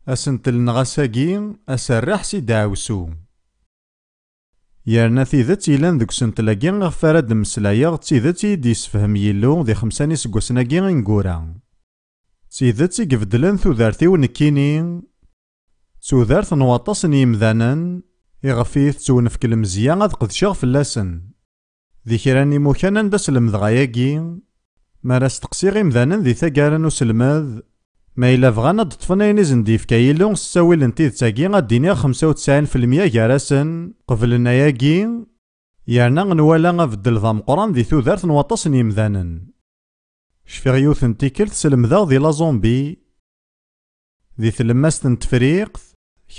أسنتل نغاساكي أسرح سي داوسو يارنا تيدت إلان ذوك سنتلاكي غف راد مسلايا تيدت يديسفهم يلو ذي خمساني سكوسناكي نقورا تيدت يقفدلن ثوذارتيو نكيني تودارت نواطاس يمذانا يغفيث تونفك المزيان غاد قدشاغ فلاسن ذي كراني موكانا داس المذغاياكي ماراس تقسيغ يمذانا ذي ثاقارن وسلماذ ما إلا بغانا دطفنا ينزن ديف كايلو ستاويل انتيد تاكي غاديني 95% كاراسن قبلنا ياكي يارنا غنوالا غفدل ذا مقران ذي ثوذارت نواطاس يمذانا شفيغ يوث انتيكل تسلمذا ذي لا زومبي ذي ثلماس تفريق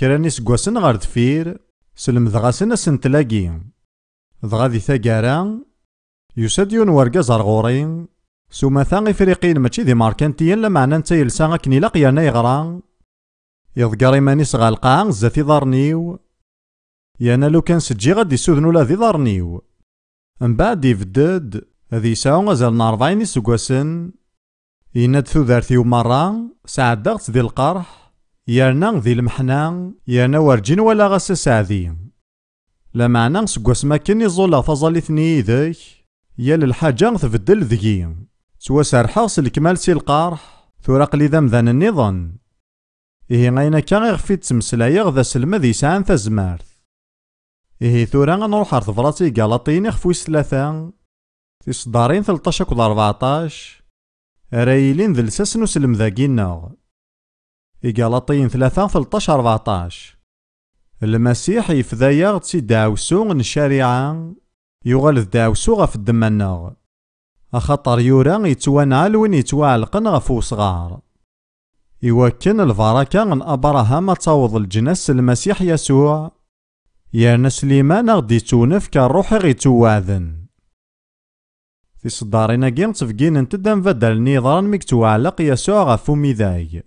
كراني سكواسن غار دفير سلمذغاسن اسنتلاكي ضغا ذي ثاقارا يساد يون ورقاز غورين سوما ثانغ إفريقيين ماشي ذي ماركانتيين لمعنى نتا يلسان غاك نيلاق يانا يغران يضقر إيمانيس غا القاع زاتي ضارنيو يانا لو كان سجي غادي يسوذنو لا ذي ضارنيو من بعد يفدد هذي يساو غازال 40 سكواسن يناد ثوذارتيو مرة ساعدغت ذي القرح يارنا ذي المحنا يانا ورجين ولا غاسا ساعدي لا معنى سكواس ماكن يزولا فازاليثني ذاك يا للحاجة تبدل ذكي سوا سارحة الكمال سي القارح ثورق لي ذا مذان النظام إيه غاينا كان يغفي تمسلايا غذا سلمة ذي ساعة تزمارت إيه ثورا غنروح ار تفراتي قالاطين يخفويس ثلاثة تصدارين 13 كود 14 رايلين ذا لساس نسلم ذاكينا إقالاطين 3 13 14 المسيح يفدايا تسي داوسو من الشريعة يغال داوسو غف الدماغ أخطر يورا يتوانال وين يتوالقن غف وصغار يوكن الفركة من أبراهام تعوض الجنس المسيح يسوع يارنا سليمان غدي تونف كالروح غيتوعذن في صدارنا كين تفقين انتدام بدل نظرا مكتوعلق يسوع غف ميذاي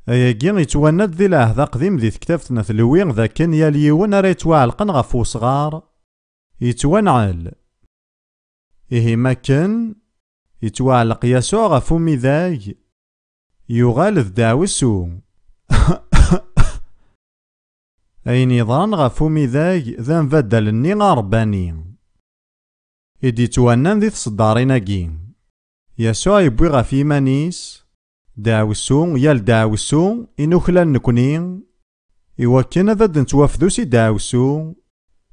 أيا كين يتواند ذي لاهذا قديم ذي كتافتنا ثلوين ذا كان ياليون راه يتوالقن غف وصغار يتوانعل إيه ما كان يتوعلق يسوع غف ميذاي يغال داوسو أي نظام غفو ميذاي ذا نبدل الني غرباني إدي توانان ذي تصداريناكي يسوع يبوي غفي مانيس داوسو يال داوسو إنو خلال نكوني إوكينا ذا نتوافدو سي داوسو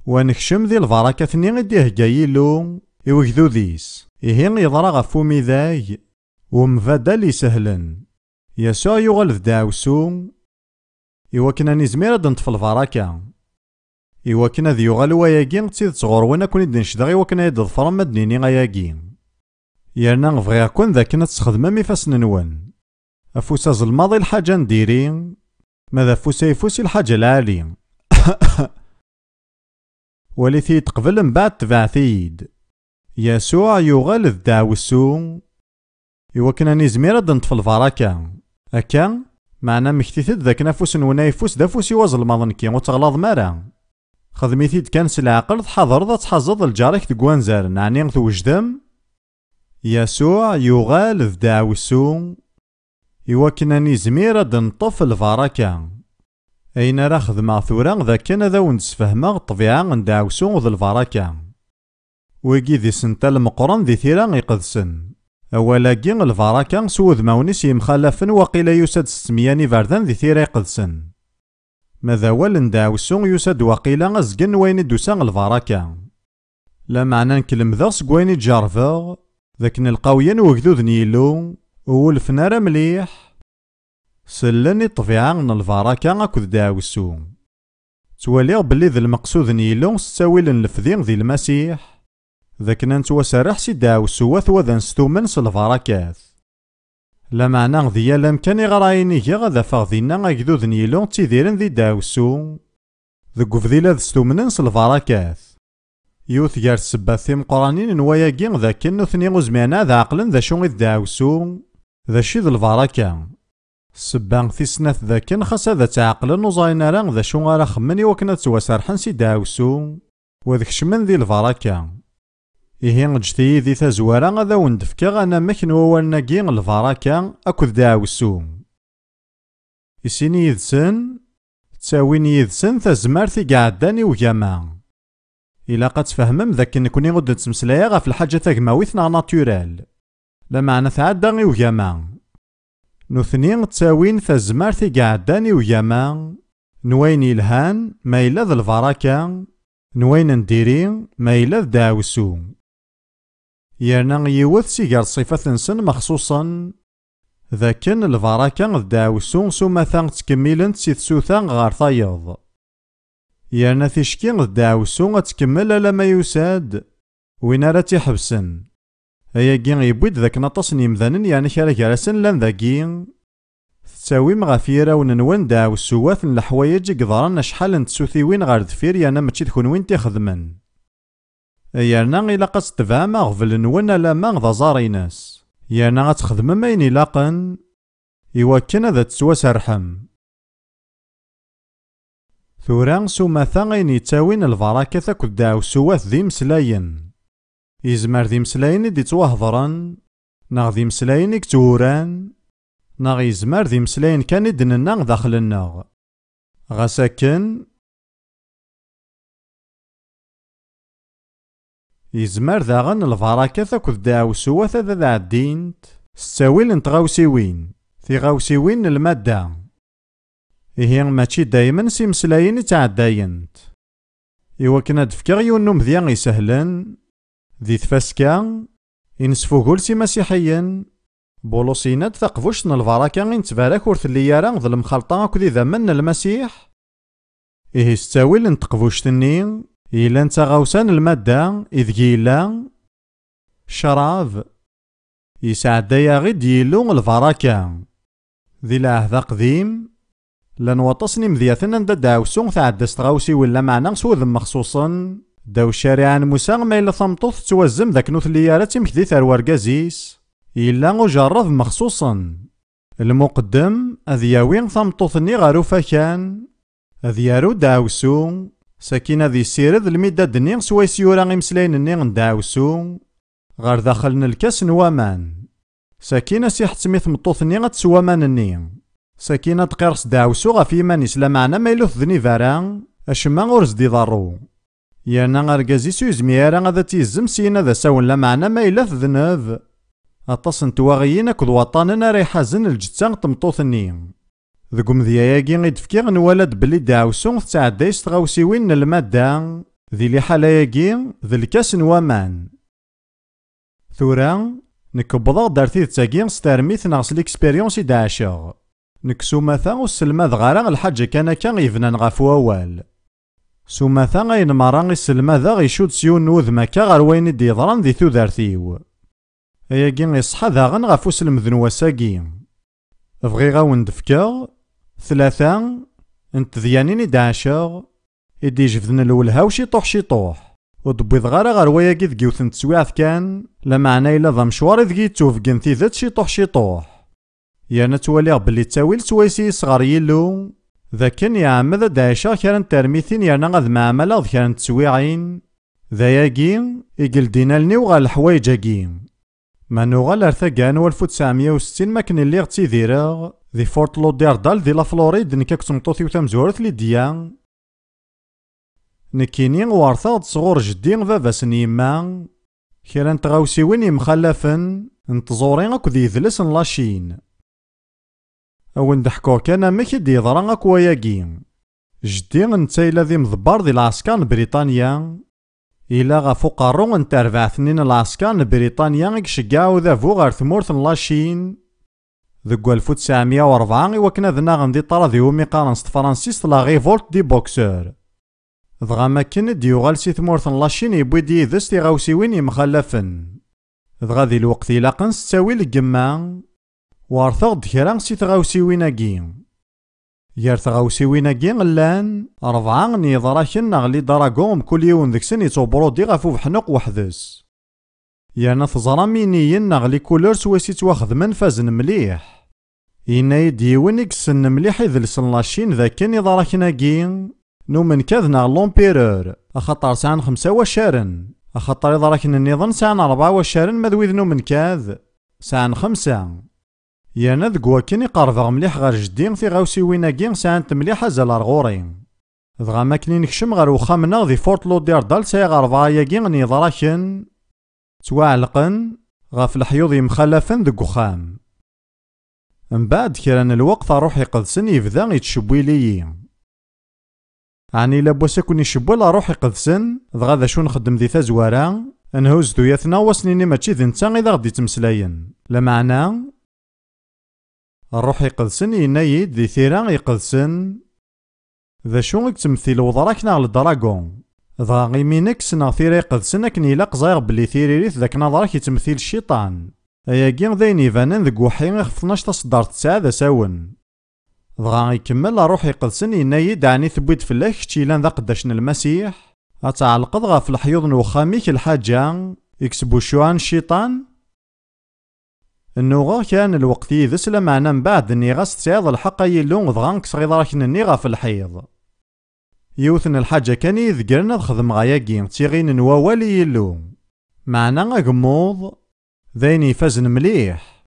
ونكشم ذي البركة ثني غديه جايلو إوكذو ذيس إهين يضرى غفو ميذاي ومبدل يسهلن يسوع يغال داوسو إوكنا نزمير دنت في البركة إوكنا ذي يغال وياكين تسيد صغور وانا كون يدنشدغي وكنا يدظفر مدنيني غياكين يارنا نغفغي كون ذا كنا تستخدم ميفاسن نوان أفوسا زلماضي الحاجة نديري ماذا فوسا يفوسي الحاجة العالي وليثي تقبل من بعد تبعثيد يسوع يغال داوسو إوكنا نزمير دنت في البركة أكا معنا مكتيثد ذاك نفوس ونا يفوس دافوس يوازل ماضنكي وتغلاض مارا خدميثيد كان العقل تحضر ذا تحظظ الجارك تقوانزار نعني توجدم يسوع يغال داوسو إوكنا نزمير دنطف البركة أين راه خدمة ثورا ذا كان ذا ونسفهمه الطبيعة نداوسو ذا البركة ويجي ذي سنتال مقرن ذي ثيرا يقدسن أولاكي البركة سوذ ماونيس يمخالفن وقيلا يساد 600 فردان ذي ثيرا يقدسن ماذا ولن داوسو يساد وقيلا أزقن وين دوسان البركة لا معنى نكلم ذا سقوين جارفاغ ذاك القويين وكذوذ نيلو وولفنا مليح سلني الطبيعة من البركة أكد داوسو تواليغ بلي ذا المقصود نيلو ستاويل الفذين ذي المسيح ذاك نتوسرح سي داوسو وذا نستومن البركات لا معنى ذي الامكان غرايني غادا فاغذينا اكذوذ نيلو تيديرن ذي داوسو ذك فذيلا ذستومنن البركات يوث جار السبات ثيم قرانين نواياكي ذاك نثني غزمانا ذا عقلن ذا شو داوسو ذا شي ذا البركة السبان في سنات ذاك خاص ذا تعقلن وزاينا راه ذا شو غارا خمني وكنا توسرحن سي داوسو وذاك شمن ذي البركة إيه جتي ذي تزوارا غدا وندفكا غانا مكن ووالناكي البركة أكد داوسو يسين يدسن تساوين يدسن تزمارت يقعدان يوجاما. إلا قد تفهمم ذاك نكوني غد نتمسلايا غاف الحاجة تاكماويت نا ناتورال لا معنى تعدى يوجاما. نثني تساوين تزمارت يقعدان يوجاما نوين يلهان ما إلا ذا الفراكة نوين نديري ما إلا ذا داوسو. يرنا يوث سيقار صفات نسن مخصوصا ذاكن الفراكة ذا داوسو سوما ثان تكملن سيثسوثان غار ثايض. يرنا تشكي ذا داوسو تكمل لما يساد وين راه تيحبسن. هيا كين يبويد ذاك نطاس نيمذانن يعني كارا كارسن لان ذاكين تساوي مغافيرا وننوان داوسوات الحوايج قدران شحال نتسوثيوين غار دفير يعني ماشي تكون وين تيخدمن. يرنا إلا قد تفهم غفل نون لا ذا زاريناس يرنا غتخدم ما ينيلاقن يوكن ذا تسوا سرحم. ثورا سوماثا غين يتاوين الفراكة تاكد داوسوات ذي مسلاين. يزمر ذي مسلاين دي توهضرن ناغ ذي مسلاين كتوران ناغ يزمر ذي مسلاين كان يدننا داخل الناغ غساكن يزمر ذاغن الفراكة تاكد داوسوات ذا عدينت ستاويل نتغاوسيوين في غاوسيوين المادة. إيه ماشي دايما سي مسلاين تعداينت. إوا كنا دفكا يونو مذيان يسهلن ذي تفاسكا ينسفوغول سي مسيحيا بولوسينات تقفوشن الفراكة غين تبارك ورثلي يارا ذا المخلطة كذي ذا من المسيح. إيه ستاويل نتقفوشتني إلا نتا غاوسان المادة إذ كيلا شراب يساعدايا غيد يلو الفراكة ذي العهد قديم لان وطسني مذياثن ندا داوسون تعدست غاوسي ولا معنا سوذم مخصوصا داو الشارع موسى ما إلا ثمطوث توزم ذاك نوثليارات يمكدي ثروار كازيس إلا مجرد مخصوصا المقدم أذياوين ثمطوثني غارو فكان أذيارو داوسو ساكينة ذي السيرد المداد نيغ سويسيورا غيمسلاين نيغ نداوسو غار داخل الكاس نوامان ساكينة سيح تسميث مطوثني غتسوامان نيغ ساكينة تقرص داوسو غف يمانيس لا معنى ما يلوث ذني فاران أشما غورز دي ضارو يانا غاركازيسو يزميارا غادا تيزم سينا ذا ساون لا معنى ما يلوث ذنب أطاس نتواغيين أكد وطاننا راي حازن الجتان تمطوثني ذكم ذياياكي غيدفكي غنوالد بلي داوسو تعدايس تغاوسيوين المادة ذي لي حالاياكي ذي الكاس نوامان. ثورا نكبضا دارتي تاكي ستارميث ناغس ليكسبيريونس داشاغ نكسو ماثا والسلماد غارا الحاجة كان يفنان غاف ووال سوماثا غين مرا السلماد غيشود سيون نوذ مكا غار وين دي ضران ذي ثودارتيو اياكي يصحى داغن غاف وسلم ذنواساكي بغي غاون دفكا ثلاثة انت ذيانين داشاغ إدي جفدن الولها وشيطوح شيطوح ودبيض غار وياكي ذكي وثن تسويعث كان لا معنى إلا ذا مشوار ذكي توفقن ذات شيطوح شيطوح يانا تواليغ بلي تاويل سويسي صغار يلو ذاكن يعمد دايشا كان ترميثين يانا غاذ معاملة ذ كان تسويعين ذاياكي إقل دينالني وغا الحوايجاكي مانو غا لارثاكان و 1960 ماكن اللي غتيديراغ ذي فورت لوديردال ذي لافلوريد نكاك تمطوثي وتمزورث ليديا نكيني وارثاغ صغور جدي باباس نيما كيران تغاوسيوين يمخلفن انتظورين اكو ذي ذلس لاشين او ندحكو كان مكي دي ضران اكو وياكي جدي نتايلا ذي مضبار ذي العسكر بريطانيا إلا غافو قارو انت 4 سنين العسكر بريطانيا يشجعو ذافو غار ثمورث لاشين ذكو 1904 وكنا ذنا غندي طرا ذي ومي قارنست فرانسيس لا غيفولت دي بوكسور ضغا ماكن ديوغال سي ثمورث لاشين يبوي دي ذس تيغاوسيوين يمخلفن ضغا ذي الوقت يلاقن ستاوي الجما وارثغ دكرا سي تغاوسيويناكي يار تغاوسيويناكي غلان 4 نيضراكن غلي دراغوم كل يوم ذكسن يتوبرودي غافو بحنق وحدس يانا تزرا مينيين غلي كولور سواسي تواخدمن فازن مليح إنا يديون يكسن مليح يذلسن لاشين ذاكن يضراكناكي نومن كاذنا لومبيرور أخطر ساعن 5 وشارن أخطر يضراكن النظام ساعن 4 وشارن مذويذ نومن كاذ ساعن 5 يانا ذك واكن يقربغ مليح غير جدي تيغاوسيويناكي ساعات مليح azal ar غوري. دغا ماكني نكشم غير وخامنا ذي فورت لوديردال سايغ 4 ياكي نيضراكن تواعلقن غاف الحيوض يمخلفن ذك وخام. من بعد كران الوقت اروح يقدسن يبدا يتشبوي ليي. عني لاباس كون يشبو لا روح يقدسن دغا ذا شو نخدم ذي تزوارا نهوز دوياتنا وسنيني ماشي ذي نتا غير غادي تمسلاين. لا معنى الروح يقدسن ينايد ذي ثيرا يقدسن ذا شو يتمثل وضراك ناغ الدراغون. دغا غيمينك سنا ثيرا يقدسن اكن يلاق زايغ بلي ثيريريث ذاك نظرك يتمثل الشيطان. اياكي ذاين يبانن ذك وحي غف 12 تصدار تسعة ذا ساون. دغا يكمل روح يقدسن ينايد عني ثبوت فلاك كتشيلان ذا قداشن المسيح اتعلقض غاف الحيوض وخاميك الحاجة يكسبو شوان الشيطان. النوغا كان الوقت يذس لمعنا من بعد اني غاس تسعيض الحق يلون دغا نكسغي ضراك نني غاف الحيض. يوثن الحاجة كان يذكرنا خدم غاياكي تيغين نواوالي يلو معنا غموض ذاين يفازن مليح.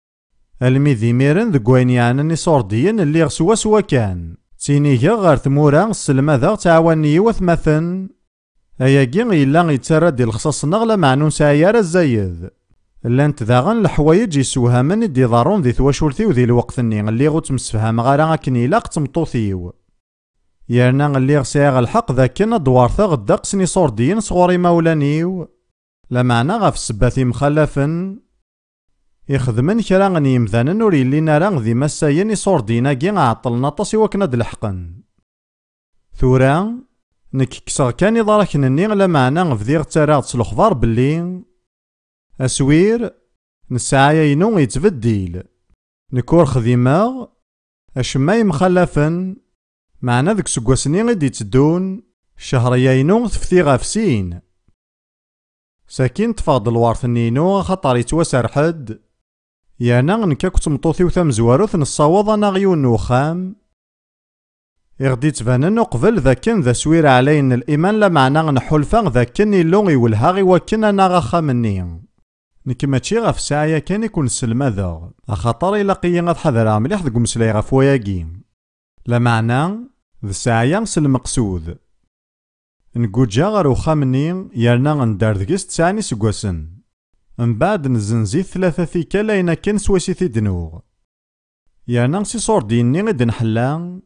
الميذي ميرن ذك وين يعنني صورديين اللي غسوا سوا كان تينيغا غير ثمورا السلمة ذا تعاوني وثمثن اياكي يلا يتسرى ديال الخصاص نغلا معنون سايار الزايد. لانت داغن الحوايج يسوها من دي ضارون ذي ثواشورتي وذي الوقت اللي غوت مسفهم غارا كني لاق تمطوثيو. يرنا اللي غساغ الحق ذاكنا دوارثا غدا قسني صورديين صغوري مولانيو. لا معنى غاف السباثي مخلفن يخدمن كرا غني يمذانن ور يلينا راه ذي مساين يصوردينا كي عطلنا طاسي وكنا دلحقن. ثورا نك كسر كان يضرك نني لا معنى غفديغ تراغ تسلخضار باللي اسوير نسعايا ينو يتبديل نكور خديماغ اشماي مخلفن معنا ذك سكواسني غادي تدون شهريا ينو تفتي غافسين. ساكين تفاض الوارث نينو خاطر يتواسر حد يانا نكا كنت مطوثي وثام زواروث نصاوض انا غيون وخام يغدي تبانن قبل ذاكن ذا سوير علينا الايمان لا معنى نحلفا ذاكن يلو يولها غي وكن انا غاخا مني. نك ماشي غاف ساعه كان يكون السلم ذا خاطر الا قيا غتحضر مليح ذك مسلاي غاف وياكي. لا معنى ذا ساعه سلم مقصود نقول جا غير وخامني يرنا ندار ذكيس تسعني سكواسن. من بعد نزنزي 3 ثيكا لاينا كان سواسيتي دنوغ يرنا سي صورديني غد نحلا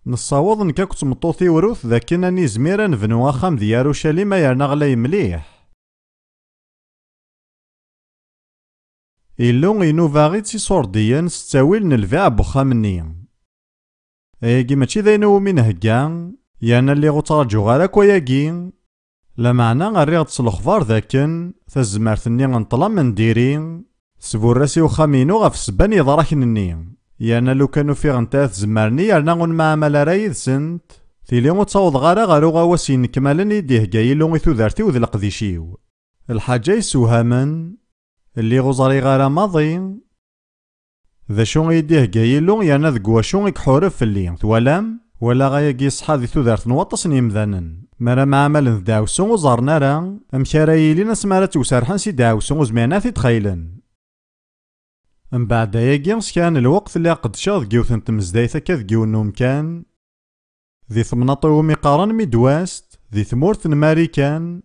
نصاوض نكا كنت مطوثي وروث ذاكنا نزميرا نبنو اخام ديال يروشاليم يرنا غلاي مليح. إلو ينوفا غي سي صورديان ستاويل نلفع بوخامني اياكي ماشي ذاينو من هكا يانا اللي غتراجو غاراك وياكي. لا معنى غريغ تسلخفار ذاكن تزمارتني غنطلا من ديرين سبور راسي وخامينو غاف السبان يضراك نني يانا لو كانو في غنتا تزمارني يرنا غن معاملة رايد سنت تيلي غتصاوض غارا غارو غواسين كمالا يديه جايلو ثودارتي وذ القديشيو. الحاجة يسوها من اللي غزاري غارا ماضي ذا شو يديه جايلو يانا ذك واشو يكحورف في اللي ثوالام ولا غايا صحا ذي ثودارت نوطس نيمذانن مرا معامل داوسون وزارنا راه امشارايلي نسمارا توسارحن سي داوسون وزمانات تخيلن. من بعد ياكي كان الوقت اللي قد شاض جيوثن تمزدايثا كذ جيونوم كان ذي ثمناطو ميقارن ميدواست ذي ثمورث ماريكان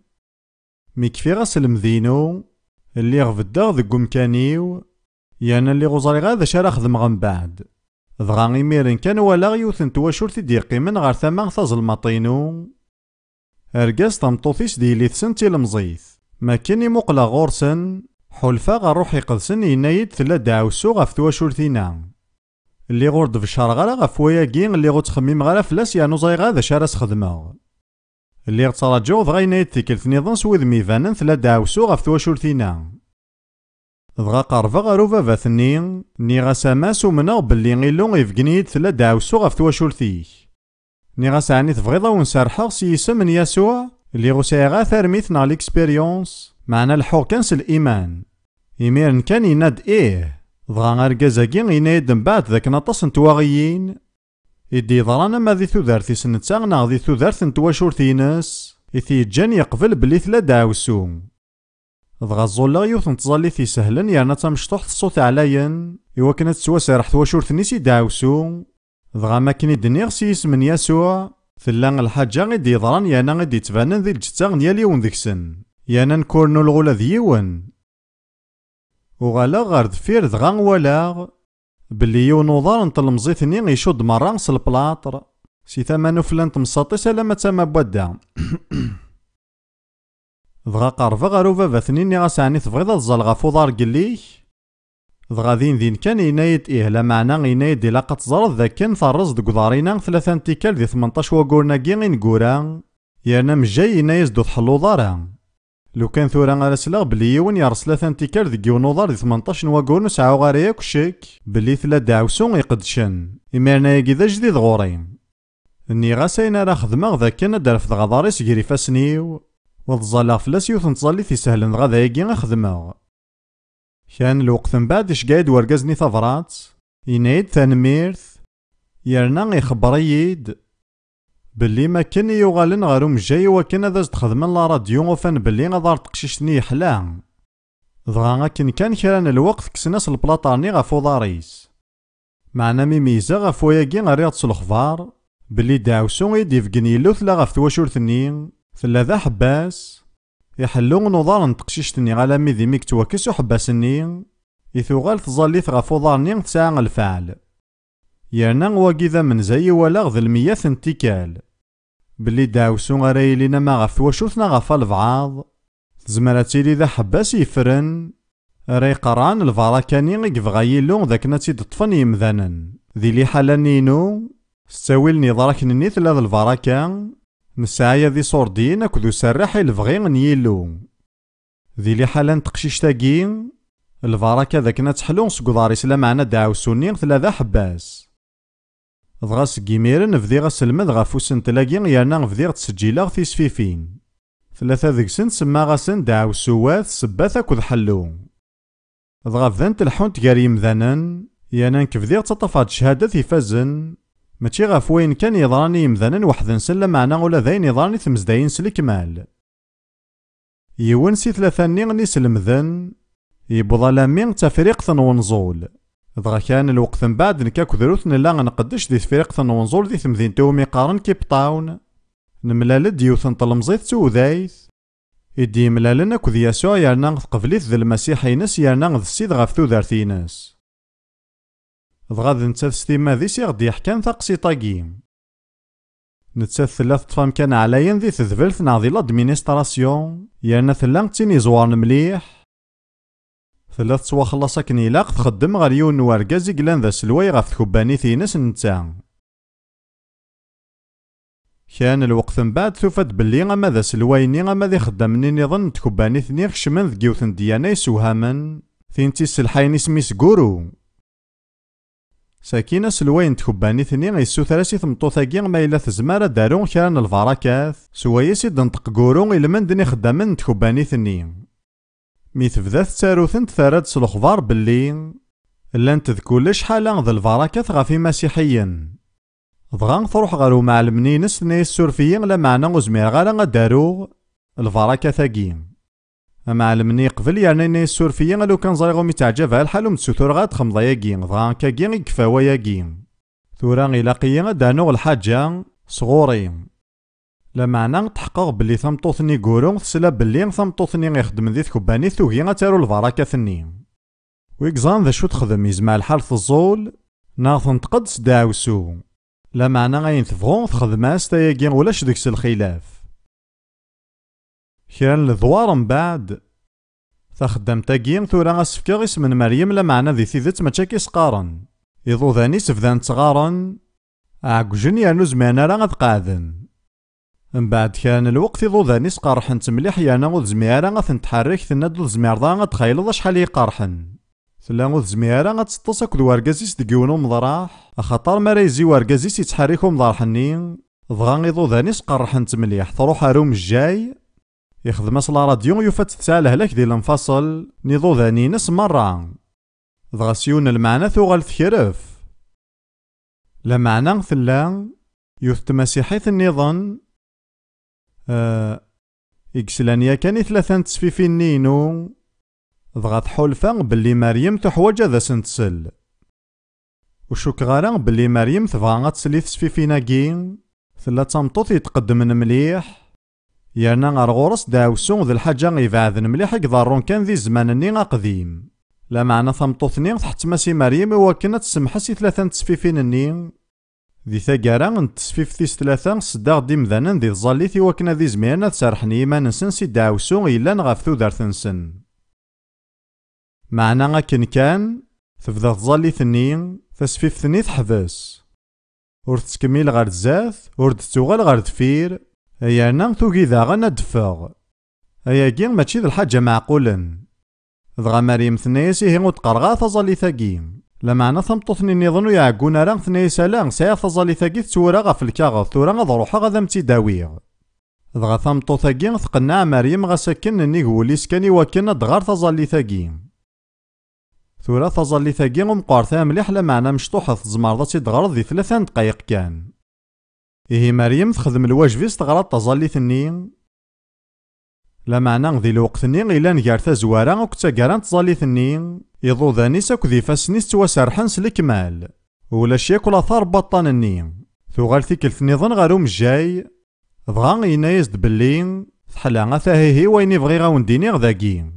ميكفي غاس المذينو اللي غفدا ذك مكانيو يانا اللي غزاري غادا شارا خدم غن بعد دغا غيميرن كان ولا غيوثن تواشورتي ديقيمن غار ثما تازلماطينو ارقاس تمطوثيس ديالي تسنتي المزيث ما كاني مقلا غورسن حلفا غروح يقدسن ينايد ثلا دعوسو غاف تواشورتينا اللي غورد في الشهر غالا غاف وياكي اللي غتخميم غالا فلاس يانو زاي غادا شارس خدمه اللي غتراجعو دغا ينايد تيكلت نظام سويد ميفانن ثلا دعوسو غاف تواشورتينا دغا قرفا غارو فافاثني ني غاسا ماسو مناغ بلي غيلو غيفقنيد ثلا دعوسو غاف تواشورتيك ني غاس عني تفغيضا ونسرحا سيسا من يسوع اللي غوسايا غا ثارميث نا ليكسبيريونس معنا الحو كانس الإيمان يميرن كان يناد دغا غاركازاكي ينايد من بعد ذاك نطاس نتواغيين يدي ضرانا ما ذي ثودارثي سنتا نا ذي ثودارث نتواشورتينس إثي جان يقبل بلي ثلا دعوسو dɣa ẓullaɣ yiwet n tẓallit yesehlen yerna tamecṭuḥt الصوت علاين iwakken ad tettwasarح twacult-nni dɛawsu, dɣa makken i d-nniɣ s yisem n Yasuɛ tella lḥaǧa i d-yeḍran yerna i d-yettbanen di lǧetta n yal yiwen deg-sen, yerna nekk ur nulɣu ula d yiwen. Uɣaleɣ ɣer deffir dɣa walaɣ belli yiwen uḍar n tlemẓit-nni icudd merra s lplaṭr si tama n ufella n tmsaṭ-is alamma d tama n wadda. Dɣa qerbeɣ ɣer ubabat-nni nniɣ-as ɛni tebɣiḍ ad ẓẓal ɣef uḍar gellik? Dɣa din kan yenna-yi-d ih, lameɛna yenna-yi-d ilaq ad teẓreḍ dakken terreẓ deg uḍar-inna 3 tikkal di 18 wayyur-nagi i neggura, yerna mejjay yenna-yas-d ur tḥelluḍ ara. Lukan tura ara sleɣ belli yiwen yeṛṛes 3 tikkal deg yiwen uḍar di 18 n wayyur ur sɛuɣ ara yakk ccek belli tella dɛawsu iqeddcen, imirna yagi d ajdid ɣur-i. Nniɣ-as ayen ara xedmeɣ dakken ad d-refdeɣ aḍar-is gar ifassen-iw وad ẓẓaleɣ fell-as yiwet n tẓallit yesehlen dɣa dayagi i xedmeɣ. Kan lweqt mbeɛd iceggeɛ-d urgaz-nni tabrat, yenna-yi-d tanemmirt, yerna ixebber-iyi-d belli makken i yuɣalen ɣer umejjay iwakken ad as-d-xedmen laradyu ufan belli aḍar teqcict-nni yeḥla. Dɣa akken kan kra n lweqt kksen-as lplaṭar-nni ɣef uḍar-is. Meɛna mi meyyzeɣ ɣef wayagi rriɣ-d s lexbar belli dɛawsu i d-yefgen Yillu tella ɣef twacult-nni tella d aḥebbas, iḥellu n uḍar n teqcict-nni alami d imi yettwakkes uḥebbas-nni, i tuɣal tẓallit ɣef uḍar-nni tesɛa lfeɛl. Yerna wagi d amenza i walaɣ d 100 n tikkal. Belli dɛawsu ara yilin ama ɣef twacult neɣ ɣef alebɛaḍ, tezmer ad tili d aḥebbas yeffren, ara iqerɛan lbaraka-nni i yebɣa Yillu dakken ad tt-id-ṭfen yimdanen. Di liḥala-nni-inu, s ttawil n yiḍraken-nni tella d lbaraka, nesɛaya d iṣurdiyen akked userraḥ i lebɣi n Yillu. Di liḥala n teqcict-agi, lbaraka dakken ad teḥlu seg uḍar-is lameɛna dɛawsu-nni tella d aḥebbas. Dɣa seg imiren bdiɣ aselmed ɣef usentel-agi yerna bdiɣ ttseǧǧileɣ tisfifin. 3 deg-sent semmaɣ-asen dɛawsuwat, sebbat akked ḥellu. Dɣa bdant lḥunt gar yimdanen, yerna nekk bdiɣ ttaṭṭafeɣ-d cchadat ifazen, mačči ɣef wayen kan yeḍran i yimdanen weḥd-nsen lameɛna ula d ayen yeḍran i tmezdayin s lekmal. Yiwen si 3-nni n iselmden yewweḍ alami d tafriqt n wenẓul. Dɣa kan lweqt mbeɛd nekk akked Rut nella nqeddec di tefriqt n wenẓul di temdint umi qqaren Cape Town. Nemlal-d yiwet n tlemẓit tuwdayt i d-yemlalen akked Yasuɛ yerna tqebl-it d lmasiḥ-ines yerna d ssid ɣef tudert-ines. Dɣa d nettat s timmad-is i ɣ-d-yeḥkan taqsiṭ-agi. Nettat tella teṭṭef amkan ɛlayen di tedbelt neɣ di l'administrasyon, yerna tella d tin iẓewren mliḥ. Tella tettwaxellas akken ilaq txeddem ɣer yiwen n wergaz i yellan d aselway ɣef tkubbanit-ines netta. Kan lweqt mbeɛd tufa-d belli ama d aselway-nni ama d ixeddamni niḍen n tkubbanit-nni kecmen deg yiwet n dyana yessewhamen, tin tisselḥayen isem-is Guru. Sakin aselway n tkubbanit-nni yessuter-as i tmeṭṭut-agi ma yella tezmer ad taru kra n lbarakat, swayes i d-tenṭeq Guru i lmend n ixeddamen n tkubbanit-nni. Mi tebda tettaru-tent terra-d s lexbar belli llant d kullec ḥala d lbarakat ɣef imasiḥiyen. Dɣa tṛuḥ ɣer umɛellem-ines tenna-as suref-iyi lameɛna ur zmireɣ ara ad aruɣ lbarakat-agi. Amɛellem-nni yeqbel yerna yenna-as suref-iyi lukan ẓriɣ umi teɛǧab-ha lḥal ur m-tsutureɣ ad txemmeḍ-ayagi, dɣa akkagi i yekfa wayagi. Tura ilaq-iyi ad anuɣ lḥaǧa sɣuṛi. Lameɛna tḥeqqeɣ belli tameṭṭut-nni Guru tesla belli tameṭṭut-nni ixeddmen di tkubbanit tugi ad taru lbarakat-nni. Wi yeẓran d acu texdem yezmer lḥal teẓẓul neɣ tenṭeq-d s dɛawsu. Lameɛna ayen tebɣu txedm-as tayagi ulac deg-s lxilaf. Kra n ledwaṛ mbeɛd, taxeddamt-agi tura as-fkeɣ isem n Meryem lameɛna di tidet mačči akka i-s-qqaren. Iḍudan-is bdan ttɣaren, ɛeggjen yernu zmiren ara ad qeɛden. Mbeɛd kra n lweqt iḍudan-is qerḥen-tt mliḥ yerna ur tezmir ara ad ten-tḥerrek, tenna-d ur tezmireḍ ara ad txayleḍ acḥal i yi-qerḥen. Tella ur tezmir ara ad teṭṭes akked wergaz-is deg yiwen umḍraḥ, axaṭer mi ara yezzi wergaz-is yettḥerrik umḍraḥ-nni, dɣa iḍudan-is qerḥen-tt mliḥ, tṛuḥ ar umejjay, ixdem-as laradyu yufa-tt tesɛa lehlak di lenfasel n iḍudan-ines merra. Dɣa s yiwen lmeɛna tuɣal tekref. Lameɛna tella yiwet n tmasiḥit-nniḍen إكسلان ياكاني 3 تسفيفين نينو ضغط حلفا باللي مريم تحوج هذا سنتسل. وشوك غارا باللي مريم تبغى تسلي تسفيفيناكي ثلا تمطوط يتقدم مليح يانا غار غورس داوسو ذي الحاجة غيبعدن مليح يقدرون كان ذي زمانني قديم. لا معنى ثمطوطني تحت ماسي مريم وكنا تسمحسي 3 تسفيفين ذي ثقارا نتسفيف ثيس 3 صداغ دي مذانا ذي ظليثي وكنا ذي زميرنا تسارحني ما ننسن سي داوسو إلا نغاف ثودار نسن. معنى غاكن كان تبدا تظليثني تسفيفتني تحبس ور تكمل غير الزاف ور تتوغل غير دفير ايانا توكي داغا ندفغ اياكي ماشي ذ الحاجة معقولا. دغا مريم ثنياسي هي وتقرغا تظليثاكي لا معنى ثمطوثني نظنو يعقونا راه ثنياسا لا سايا تظليثاكي تسورا غا في الكاغ ثورا غا ضروحا غادا متداويغ. دغا ثمطوثاكي تقنع مريم غا ساكن ني وليس كاني وكنا دغار تظليثاكي ثورا تظليثاكي مقارثة مليح لا معنى مشطوحة تزمرضا تيدغرض ذي 3 دقايق كان. إيه مريم تخدم الواجبيس تغرض تظليثني لا معنى ذي الوقتني إلا نقار تزوارا وكتاقاران تظليثني يضوذاني ساك ذي فاسني ستواسرحن سلكمال ولا شيك ولا ثار بطانني ثوغال ثيكلث نظن غاروم الجاي ضغا ينايزد باللي تحلا غاثاهيهي وين يبغي غاونديني غذاكي.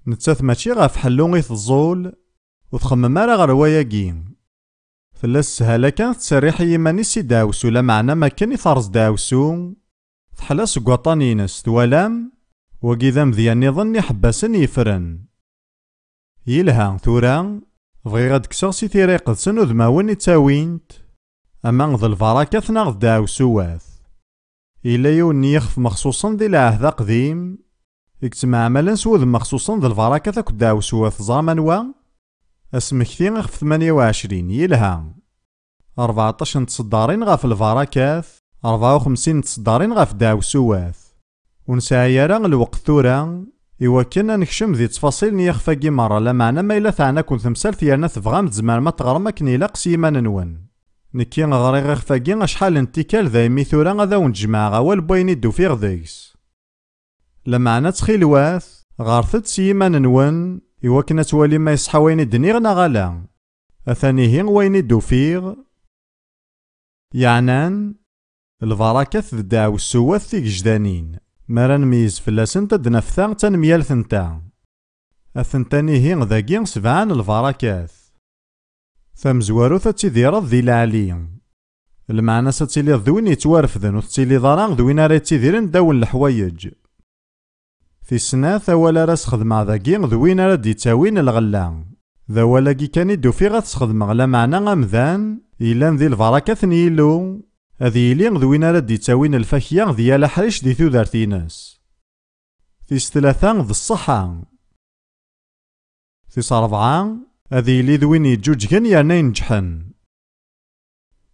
نتاث ماشي غاف حلو غيث الزول وتخمم راه غير رواياكي فلا السهالة كانت تسريح يماني سي داوسو لا معنى ما كان يثرز داوسو تحلا سكواطانينس توالام وكذا مذيان يظن حباسن يفرن يلها ثورا بغي غاد كسر سي تيري قدسن وذماون يتاوينت اما غض الفراكة ناغ داوسوات إلا يوني يخف مخصوصا ذي العهد قديم يكتمع عملا سوذ مخصوصا ذي الفراكة ذاك داوسوات زامن وا اسمكتي غف 28 يلها 14 تصدارين غاف الفراكات 54 تصدارين غاف داوسوات ونسايا راه الوقت ثورا إوا كنا نكشم ذي تفاصيل نيخفاكي مرة لا معنى ما إلا ثعنا كون تمثال ثيرنا تبغام تزمان ما تغرم أكن إلا قسيمان نون نكي غري غيخفاكي شحال انتكال ذايمي ثورا غادا ونجمع غوال بوين يدو فيغ ذيكس لا معنى تخيلواث غارثت سيمان نون إوا كنا توالي ما يصحى وين الدنيغ نغالا أثاني هين وين يدو فيغ يعنان الفراكة ذداو السوات ثيك جدانين مران ميز فلاسن تدنفثان تنميال ثنتا أثنتاني هين ذاكين 7 الفراكات ثمزوارو تتيديرض ذي العاليين المعنى ستيلي ذوين يتوارفذن وتتيلي ضران ذوين راه يتيديرن داول الحوايج في السنة ثوالا راس خدمة ذاكين ذوين راه ديتاوين الغلان ذوالاكي كان يدو في غتخدم غلا معنى غمذان إلا ذي الفراكات نيلو هذي يلين ذوين راه ديتاوين الفاكية ديال حريش دي ثودارتيناس في 3 ذي الصحة في 4 هذي يلي ذوين يجوج كان يرنا ينجحن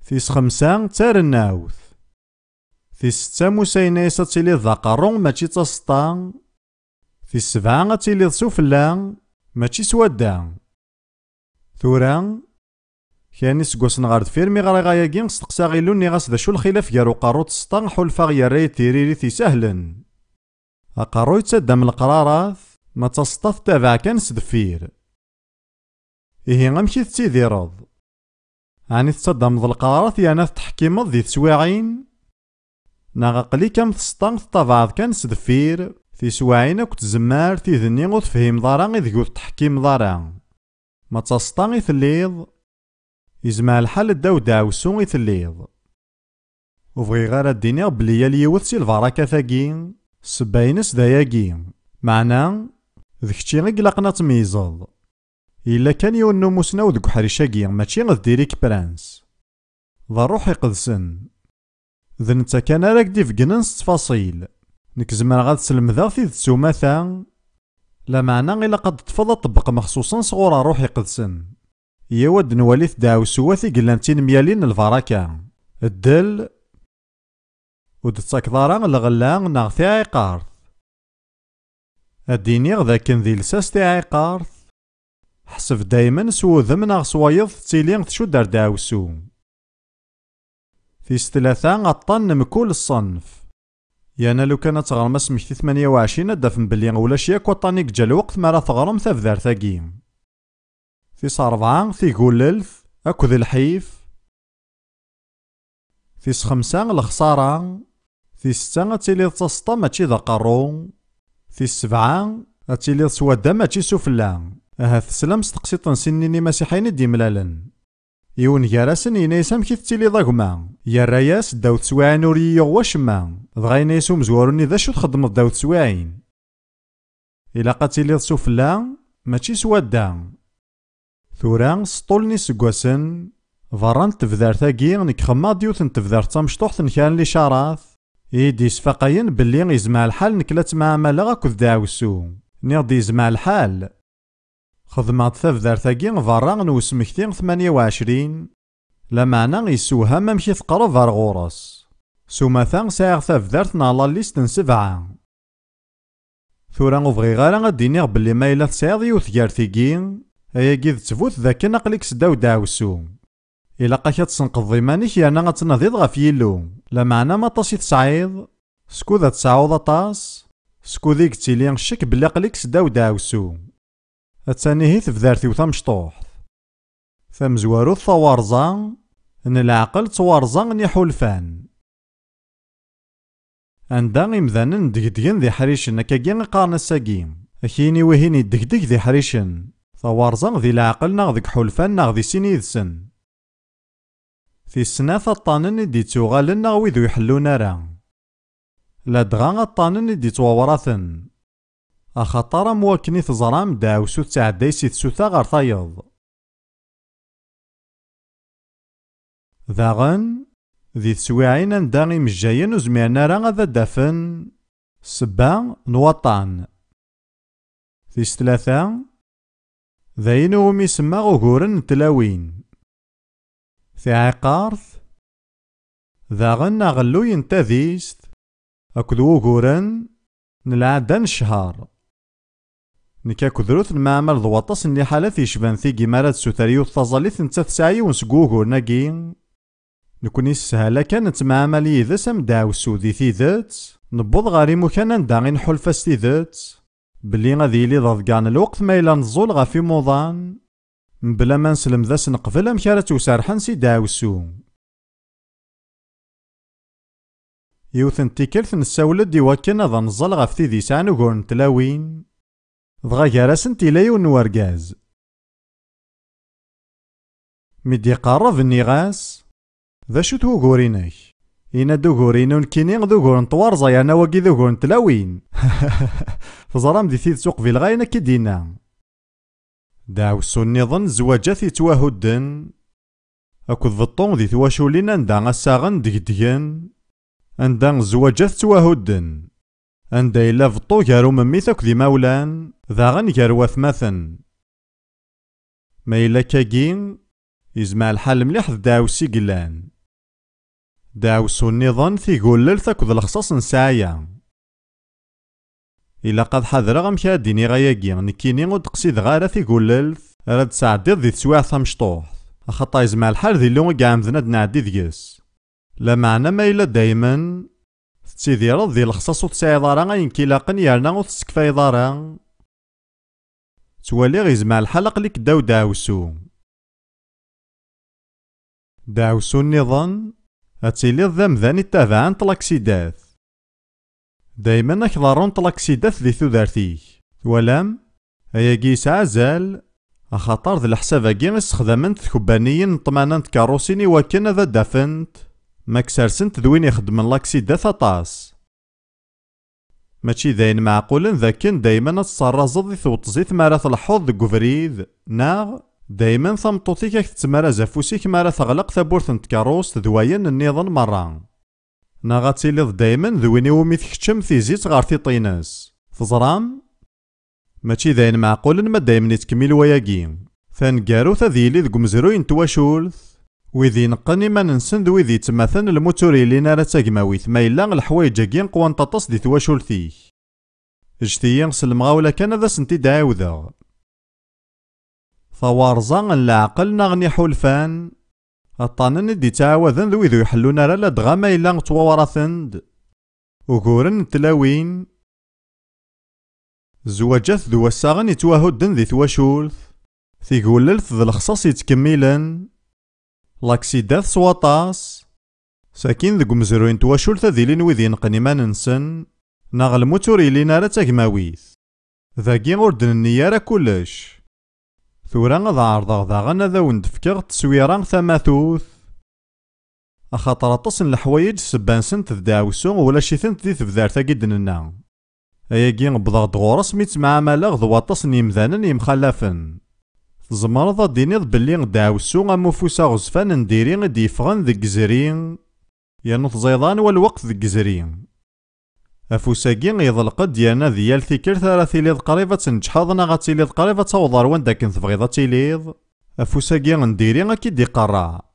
في 5 تار الناوث في 6 موسينا يساتيلي ذاقرون ماشي تسطان في 7 تيلي سفلا ماشي سودا ثورا كان يسقوسن غارد فيرمي غرا غاياكين استقسا غيلوني غاس ذا شو الخلاف يارو قارو تسطان حلفا غياري تيريري سهلا أقارو يتسدى من القرارات ما تسطاف تابع كان سدفير إيه غمشي تيديرض يعني تصدم ذا القرارات يانا تحكيمض ذي تسواعين ناغقلي كم تسطان تطبعض كان سدفير في سواعين اكو تزمار تيذني وتفهم ضارا إذ تحكيم ضارا ما تسطان يثليض يزمع الحال الداو داوسو يثليض وفغي غير الدنيا بلي يليوث سي الفراكة ثاقين سباينس داياقين معنى ذكتي غي قلقنا تميزض إلا كان يونو موسنا ذك حريشاكي ماشي غديريك برانس ذا روح يقدسن ذا نتا كان راك دي فقننس تفاصيل نكزمر غاد سلمذا في تسوماثا لا معنى إلا قد تفضل طبق مخصوصا صغورا روح يقدسن يود نولي داوسواتي قلانتين ميالين الفراكة الدل ودتاك ضارا الغلان ناغ في عقارث الديني غدا كن ذي لساس تاع عقارث حسب دايما سوذم ناغ صوايض تيلين تشو دار داوسو في 3 غطان مكول الصنف يانا لو كان تغرم اسمكتي 28 دافن بلي ولاش ياك وطانيك جا الوقت ما راه تغرم تافدارتاكي. تيس 4 تيقوللث أكد الحيف. تيس 5 الخسارة. تيس 6 تيليض تسطا ماشي ذا قارو. تيس 7 تيليض سوادا ماشي سفلا. تسلم ستقسيط نسنيني مسيحيين ديملالن. يون جارسن ينايسام كي تيلي ضاكما يا راياس داو تسواعين وريو واشما دغا ينايسو مزوروني ذا شو تخدم داو تسواعين. إلا قاتيلي سفلا ماشي سوادا. ثورا سطولني سكواسن فران تفدار ثاقي نكخما ديوث نتفدار تمشطوحت نكان لي شاراث إيدي سفاقين بلي يزمع الحال نكلات مع مالا كذ داوسو نيض يزمع الحال. خدمات تفدار ثاقي فران نوسمكتين 28 لا معنى يسوها ممشي تقرب فار غورس سومثان ساعة تفدارت نالا ليستن 7. ثورا وفغي غالا غدينيغ بلي ما إلا تسعيض يوث جارثيكي هيا كيد تفوت ذاك نقلك سداو داوسو. إلا قاك تسنقض ضيمانيك يانا غتناضيض غف يلو لا معنى ما طاسي تسعيض سكو ذا تسعوض طاس سكو ذيك تيلي شك بلي قلك سداو داوسو. الثاني هي تفدارتي وثمشطوح ثمزوارو ثوارزا ان العقل توارزا يحولفان. عندها إمذانا دقدقن ذي حريشن أكاكين قارن الساقين أكيني وهيني دقدق ذي حريشن ثوارزا ذي العقل ناغ ذيك حولفان ناغ ذي سيني ذسن. في السنة الطانن دي توغالن ناغ ويذو يحلون راه لا دغا الطانن دي تواوراثن أخطار مواكني تزرام داوسو تعدي سيتسوثا غار ثايض. ذاغن ذي تسويعين نداغي مجاين وزميرنا راه غادا دافن سبا نوطان. في 3 ذاين ومي سما غورن تلاوين. في عقارث ذاغن غلو ينتذيست أكد وغورن نلعدان الشهر نكا كذروث المعمل ضواطس اللي حالات يشبان ثيقي مارات سوتاريو الثظاليث نتا تسعي ونسقوغور ناقين نكوني السهالة كانت معمل يذس مداو السودي ثيذات نبوض غاري مكانا نداغي نحولفاس ثيذات بلي غادي يلي ضغقان الوقت ما إلا نزول غافي موضان مبلا ما نسلم ذاس نقفل أمكارات وسارحان سي داوسو. يوثن تيكرث نساولد ديواكن هذا نزل غاف تيدي سعن وغورن تلاوين ضغا جارسن تيلايو نوارقاز مدي قارف النغاس ذا شو تو غورينك إنا دو غورينون كينيغ دو غورن طوارزا يانا واقي دو غورن تلاوين فزرام دي ثيث سوق في الغاينة كدينا داوسو النظن زواجات يتواهدن أكد ضطون ذي تواشولين اندا غساغن دقدقن اندا الزواجات تواهدن اندا إلا فطو كارو مميثك ذي مولان ذاغن كارو وثماثن ما إلا كاكين يزمع الحال مليح داوسي قلان داوسو النظام ثيقول للثك ذا الخصاص نسايا إلا قد حذر غمكا ديني غاياكي نكيني ودقسيد غارة ثيقول للث راد سعديض ذي تسواع ثمشطوح أخطا يزمع الحال ذي اللون قام ذناد نعدي ذيس لا معنى ما إلا دايما تسيدي رض ذي الخصاص وتساعي ضارا غينكي لاقن يارنا وتسكفاي ضارا توالي غيزمع الحال أقليك داو داوسو داوسو النظام أتيلي الذم ذاني التابعان طلاكسيدات دايما أكضارون طلاكسيدات ذي ثودارتيك ولام أياكي سعزال أخطار ذي الحساب أكي استخدامنت ثكبانيين طمانانت كاروسيني وكان ذا دافنت ماكسارسنت ذوين يخدم لاكسيدات أطاس ماشي داين معقولن ذاكن دايما تصرزض ذي ثوتزيت مارا الحوض ذي قفريد ناغ دايما ثمطوطيك تتمارا فوسيك مارا تغلق ثبورث نتكاروس ذواين النظام مرة ناغا تيليض دايما ذويني ومي تكتشم في زيت غار طيناس فزرام ماشي داين معقول ما دايما يتكمل وياكي ثانكارو ثذيلي ذق مزروي نتواشولث ويذي نقني ما ننسن ذويذي تماثن الموتوري اللي نارا تاقماويث ما إلا الحوايج اكين قوان تطس دي تواشولثيك اجتيين سلمغاولا كان ذا سنتي داوذا فوارزان العقل نغني حولفان الطانن دي تعاوذن ذويذو يحلون راه لا دغا ما إلا تواوراثند وقورن تلاوين زواجات ذو الساغن يتواهدن ذي تواشولث تيقوللث ذي الخصاص يتكملن لاكسيدات سواطاس ساكين ذو مزروين تواشولث ذي لين وذي نقنمان نسن ناغ الموتور يلينا را تاقماويث ذاكي غوردن النيارة كلش ثورا غاد عرضاغ داغن ذا وندفكغ تسويران ثماثوث أخاطر أطس الحوايج سبانسنت ذ داوسو ولا شيثنت ذي تبذار تاقيدننا أياكي غبضاغ دغورس ميت معاملة ذو أطس نيمذانا يمخلفن تزمرض دينيض بلي داوسو غموفوسا غزفان نديري غد يفغن ذي الجزرين يانو تزيضان والوقت ذي الجزرين أفوساكي يضلق ديالنا ديال ثيكر ثارا تيليض قريبة تنجحضنا غاتيليض قريبة توضر وان داكن تبغيضا تيليض أفوساكي نديري أكيد يقرا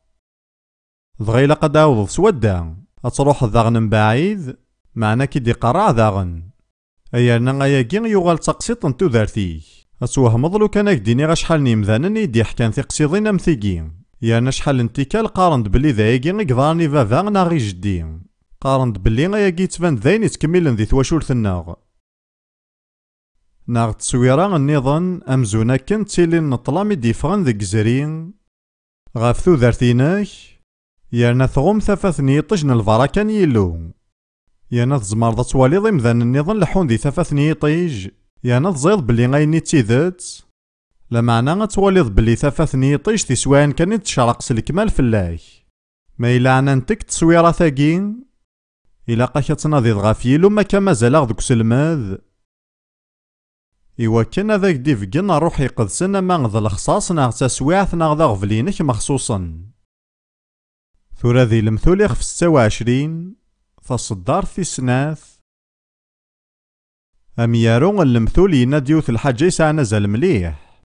دغيلا قد عاوض سودا أتروح ذاغن من بعيد معنا كي يقرا ذاغن أيانا أياكي يوغال تقسيط نتو ذارتيك أتوهمض لو كان أكديني غا شحال نيمذانا يدي حكان تيقسيضين أمثيكي يانا شحال انتيكال قارند بلي ذايكي قضاني فافا ناغي جدي قارند بلي غاياكي تبان ذاين يتكملن ذي تواشولثناغ ناغ تصويرا النظام أمزونا كنت تيلين نطلامي ديفغن ذي جزرين غاف ذارتيناك يانا ثغم ثفاثني طجن الفراكان يلو يانا تزمر توالي ضمذان النظام لحون ذي ثفاثني طيج يانا تزيض بلي غايني تيذات لمعنى غتواليض بلي ثفاثني طيج تسوان كان تشرق سلكمال فلاك ما إلا عنانتك تصويرا ثاقين إلا قاك تناضيض غاف يلو ما كان مازال ذوك سلماذ إوا كان هذاك ديفكن روح يقدسن ما غض الخصاص ناغ تسويعث ناغ ذا غفلينك مخصوصا ثورا ذي المثول في 26 فصدار في سناث أميارو المثول يناديوث الحاجة يسعى نزل مليح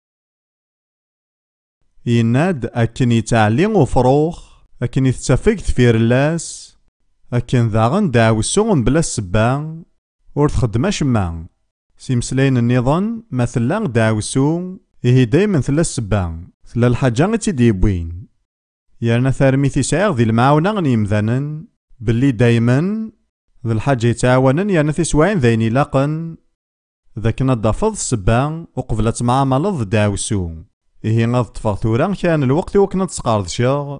يناد أكن يتعلي وفروخ أكن يتفق تفير اللاس أكن ذاغن داوسون بلا السبان ور تخدماش ما سيمسلين النظام مثلا داوسو إيه دايما ثلا السبان ثلا الحاجة غتيديبوين يانا ثارمي تيسعيغ ذي المعاونة غنيمذانن بلي دايما ذي الحاجة يتعاونن يانا تيسواعين ذاين لاقن ذاك نضافض السبان وقبلت معاملة داوسو إيه غاد طفغ ثورا كان الوقت وكنا تسقارض شاغ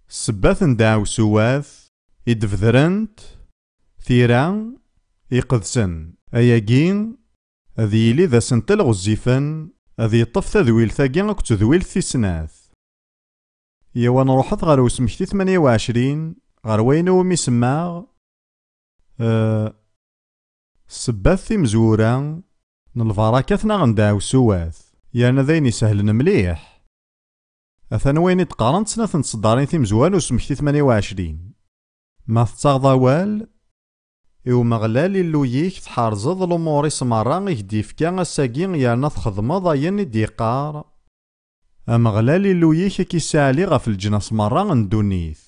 السبات نداوسوات يدفذرنت ثيران يقدسن أياكين أذي يلي ذا سنتل غزيفن أذي يطف تذويل ثاقين أكو تذويل ثيسناث يوا نروحت غار وسمكتي 28 غار وين هو ميسماغ السبات ثي مزورا نالفراكاتنا غنداوسوات يانا ذاين يسهلن مليح أثان وين يتقارن سنة نتصدارين ثي مزوال وسمكتي 28 ما تتاغض وال إو مغلال اللويك تحارزض الأمور سمرا يهديفكا الساقين يانا تخدمض أين يديقار أمغلال اللويك كيسالي غف الجناس مرا ندونيث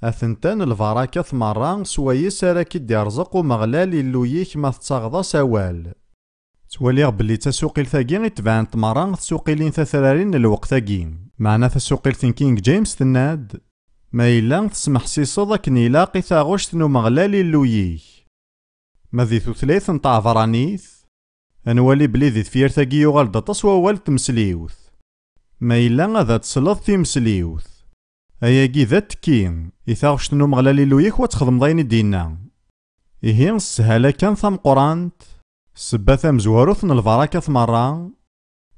أثنتان الفراكات مرا سوايس راكي ديرزق ومغلال اللويك ما تتاغض سوال تولي بلي تسوقيل ثاقين يتبعن تمرا تسوقيلين ثثرارين الوقت ثاقين معنا تسوقيل كينغ جيمس تناد ما إلا تسمح سيصد أكن يلاقي ثاغوشت نو مغلالي اللويك ما ذي ثلاث نطاع فرانيث أنوالي بلي ذي ثفير ثاقي يغال دطس ووال تمسليوث ما إلا غادا تسلط تمسليوث أياكي ذات كين يثاغوشت نو مغلالي اللويك وتخدم ضاين دينا إيهين السهالة كان ثم قرانت السبا ثم زواروث الفراكة ثمرا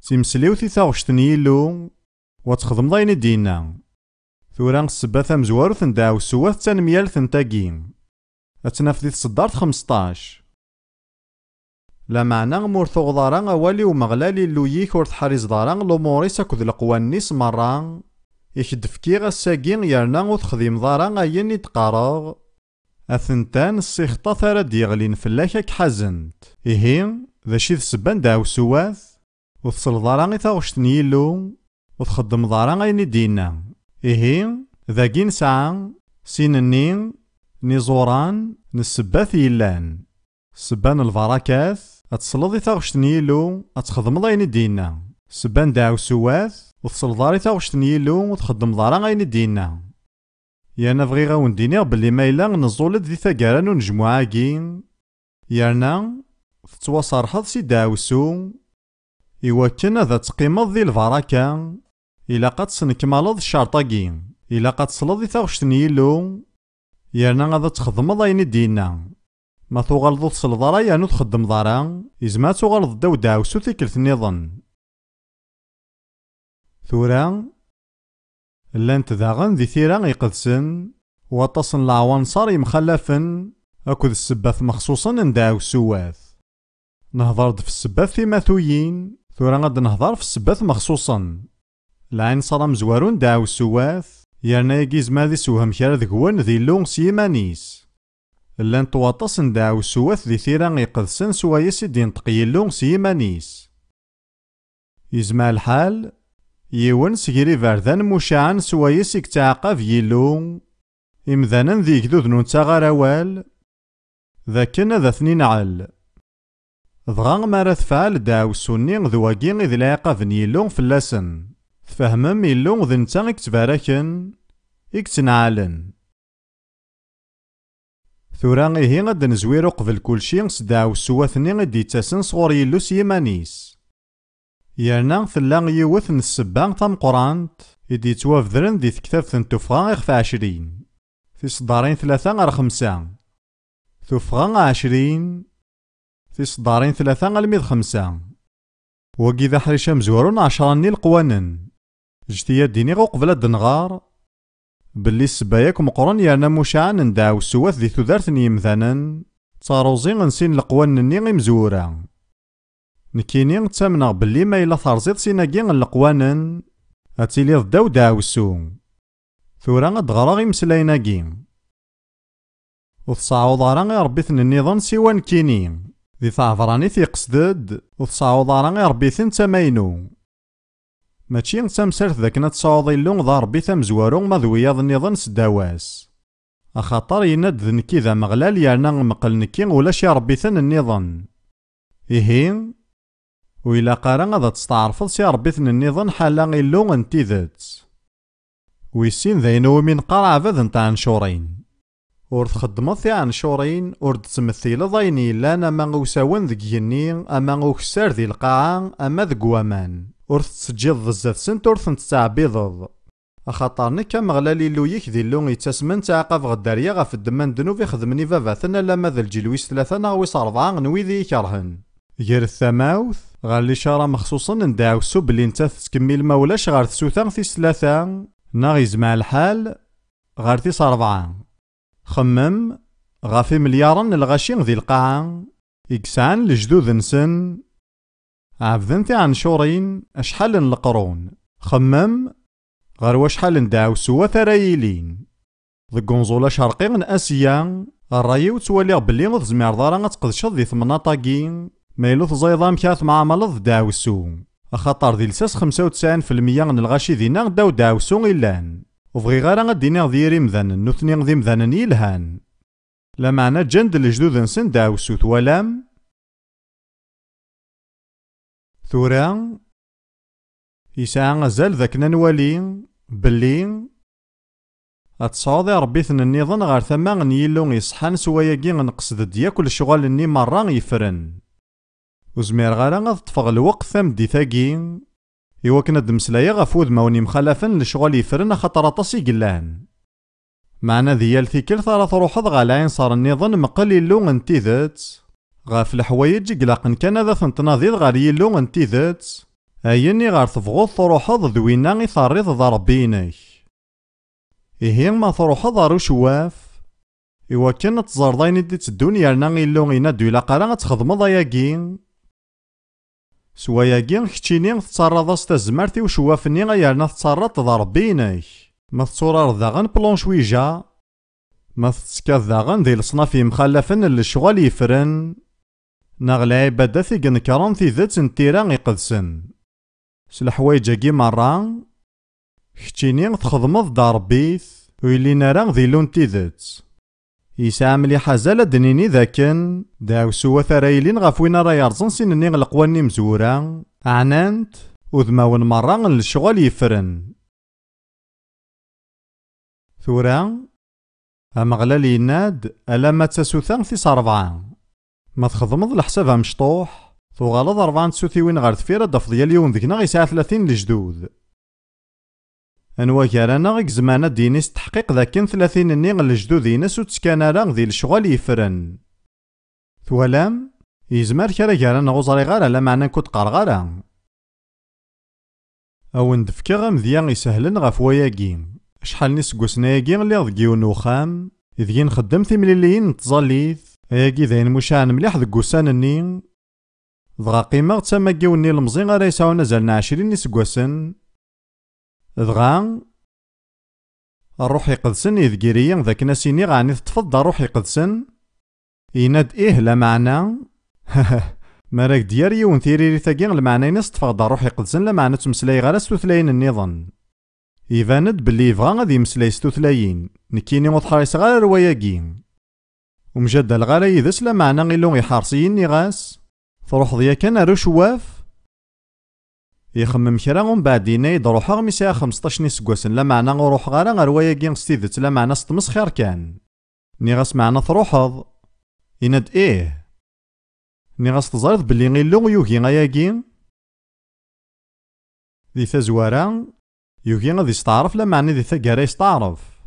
تمسليوث يثاغوشت نيلو وتخدم ضاين دينا ثوران السبا ثم زواروث نداو سوات تنميال ثنتاقين أتنافذي تصدارت 15 لا معنى غمور ثغضاران أولي ومغلالي اللويك ورث حاريز داران لوموريس أكد القوانيس مران يكدفكي غساقين يرنا وتخديم داران أين يتقارغ أثنتان السيخطة ثارا ديغلين فلاكا كحزنت إيهين ذا شي السبا نداو سوات وتصل داران إثاغشت نيلو وتخدم داران أين دينا إيهين ذاكي نسعى سيننين نيزوران نسبات يلان سبان الفراكات أتصلضي ثاغشت نيلو أتخدم ضاين دينا سبان داو سوات وتصل داري ثاغشت نيلو وتخدم دارا غاين دينا يانا بغيغ وندينيغ بلي ما إلا نزولد دي ثاقارا ونجموعاكي يانا تتواصرحض سي داوسو إواكن هذا تقيمض دي البركة إلا قد تسنكمالض الشرطاكي إلا قد تصلض دي ثاغشت يلو يانا غادا تخدمض أين دينا ما توغلضو تصلض راه يانو تخدم ضرا إزما توغلض داو داوسو تيكلت نظن ثورا لانت داغن ذي ثيرا يقدسن واتصن العنصر يمخلفن أكد السباث مخصوصا نداو سواث نهضر في السباث ثيماثويين ثورا غاد نهضر في السباث مخصوصا العين صرا مزوارون داو سواث يرنا يجيز ماذي سوهم كرا ذكوان ذي اللون سيمانيس لان تواطس نداو سواث ذي ثيرا يقدسن سوايس دين تقيلون سيمانيس يزمع الحال يوان سيري فردان مشاعن سوايس يكتعقف يلو إمذانا ذي كدود نونتا غاروال ذاكنا ذا ثنين عال ضغا مارا تفعل داو سوني ذواقي إذ لا يقافن يلو فلاسن تفهمم يلو ذي نتا اكتباركن اكتنعالن ثورا إيهي غد نزويرو قبل كلشي سداو سواثني غد يتاسن صغور يلو سيمانيس يرنا ثلا يوث السبان تمقرانت إدي توافذرن ذي كتاب ثنتوفغا إخف 20 في صدارين 3 غير 5 توفغا 20 في صدارين 3 غير 5 وكي ذا حريشة مزورون 10 نيل قوانن جتيا ديني غو قبل دنغار باللي السباياك مقرن يرنا مشاعن نداو السواث ذي ثودارت نيمثانا تاروزين نسين القوانن ني مزورا نكيني نتامنا باللي ما إلا ثرزيط سيناكي القوانن هاتيلي ضداو داوسو ثورا غد غرا غي مسلايناكي وتصاعد راه غي ربيثن النظام سيوان كيني ذي ثعفراني تيقصدد وتصاعد راه غي ربيثن تماينو ماشي نتامسرت ذاك نتصاوض اللون ذا ربيث مزوارو ما ذوياض النظام سداواس أخاطر يناد ذنكي ذا مغلال يرنا مقل نكي ولاش يربيثن النظام إيهين وإلا قارا غادا تستعرفض سي ربيثن النظام حالا غيلو انتيذات ويسين ذاينو من قرع فذ نتاع عنشورين ور تخدمض في عنشورين ور تمثيل ضايني لان اما غوساون ذك يني اما غوكسار ذي القاعة اما ذك وامان ور تسجيض بزاف سنت ور تنتعبيضض أخاطر نكا مغلالي لويك ذي اللون يتسمن تعقف غداريا غف الدمان دنوف يخدمني فافاثنا لما ذا الجلويس 3 ناغويس 4 نوي ذي يكرهن غير الثماوث غير لي شارة مخصوصا نداو سب اللي نتا تكمل مولاش غير تسوثا في 3 ناغ يزمع الحال غير تيس 4 خمم غافي مليارا الغاشين ذي القاعة إكسان لجدود نسن عبذن تي عنشورين أشحال القرون خمم غير وشحال نداو سوا ثرايلين ذي قنزولة شرقي من أسيا الرايو توالي بلي غد زمير دارا تقدشض ذي ثمناطاكين مايلو تزايضا مكاث مع ملض داوسو أخاطر ذي لساس 95% من الغاشي ذينا داو داوسو إلان وفغي غير غديني ذيري مذنن نوثني ذي مذنن يلهان لا معنى جند الجدود نسن داوسو توالام ثورا يسعى غزال ذاك نوالي بلي أتصاوضي ربيثن النظام غير ثمان يلو يصحان سواياكي نقصد ديا كل شغال اني مرة يفرن وزمير غير غاد طفغ الوقت ثم دي ثاقي إوا كنا دمسلايا غفوذ ماوني مخالفن لشغال يفرن خاطر أطاسي قلان معنا ذيال ثيكل ثلاث روحض غالاين صار النظام مقل يلو انتيذات غاف الحوايج قلاقن كان ذا ثنتناضيض غير يلو انتيذات أيني غير تفغوض تروحض ذوينا يثريض ذا ربينك إيهين ما تروحض غير شواف إوا كان تزرضين دي تدون يرنا يلو ينادو إلا قرا تخدمض أياكي سواياكي كتشيني تتصرض استزمرتي وشوافني غيرنا تتصرض ذا ربينك ما تصورر ذاغن بلون شويجا ما تتسكاذ ذاغن ذي الصناف مخلفن للشغل يفرن ناغ عبادة في قنكران في ذات نتيرا يقدسن سلحوايجاكي مرة كتشيني تخدمض دا ربيث ويلي نارا ذي لون تيذات يسعى مليحة زالة دنيني ذاكن داو سوا ثرايلين غفوين راه يرزن سنني القواني مزورا عنانت وذماون مرة للشغل يفرن ثورا أمغلال يناد ألا ما تسوثان ثيس 4. ما تخدمض لحسابها مشطوح تغالض 4 تسوثيوين غير تفير داف ديال اليوم ذيكنا غيساع 30 لجدود. أنوا كارانا غيك زمانا دينيس تحقيق ذاكين 30 ني لجدود ينس وتسكانا راه ذي الشغل يفرن. ثوالام يزمر كرا كارانا غوزري غارا لا معنى كنت قرغارا. أو ندفكا غامذيا يسهلن غف وياكي شحال نسقوسنا ياكي غلي ضكيون وخام إذ نخدم تيمليليين نتظليث ياكي ذاين مشاعن مليح ذك وسان-ني دغا قيمة تسمى كيوني المزين غير يساونا زالنا 20 نسقوسن دغا الروح يقدسن يذكيريا ذاك ناسيني غاني تفض الروح يقدسن يناد إيه لا معنى مراك ديار يون تيريري ثاقي المعنى نصطفى الروح يقدسن لا معنى تمسلاي غير ستوثلاين النظام يفاند باللي يبغى غادي يمسلاي ستوثلاين نكيني مضحريس غير رواياكي ومجدل غير يدس لا معنى غيلو يحارسيني غاس تروح ضيا كان راه شواف يخمم كرا ومن بعدين يدروح غميسا 15 نسقوسن لا معنى غروح غير رواياكي ستيدت لا معنى ستمس خير كان ني غاس معنى تروحض يناد إيه ني غاس تزارد باللي غيلو يوكي غياكي ذي تزوارا يوكي غادي يستعرف لا معني ذي ثقارا يستعرف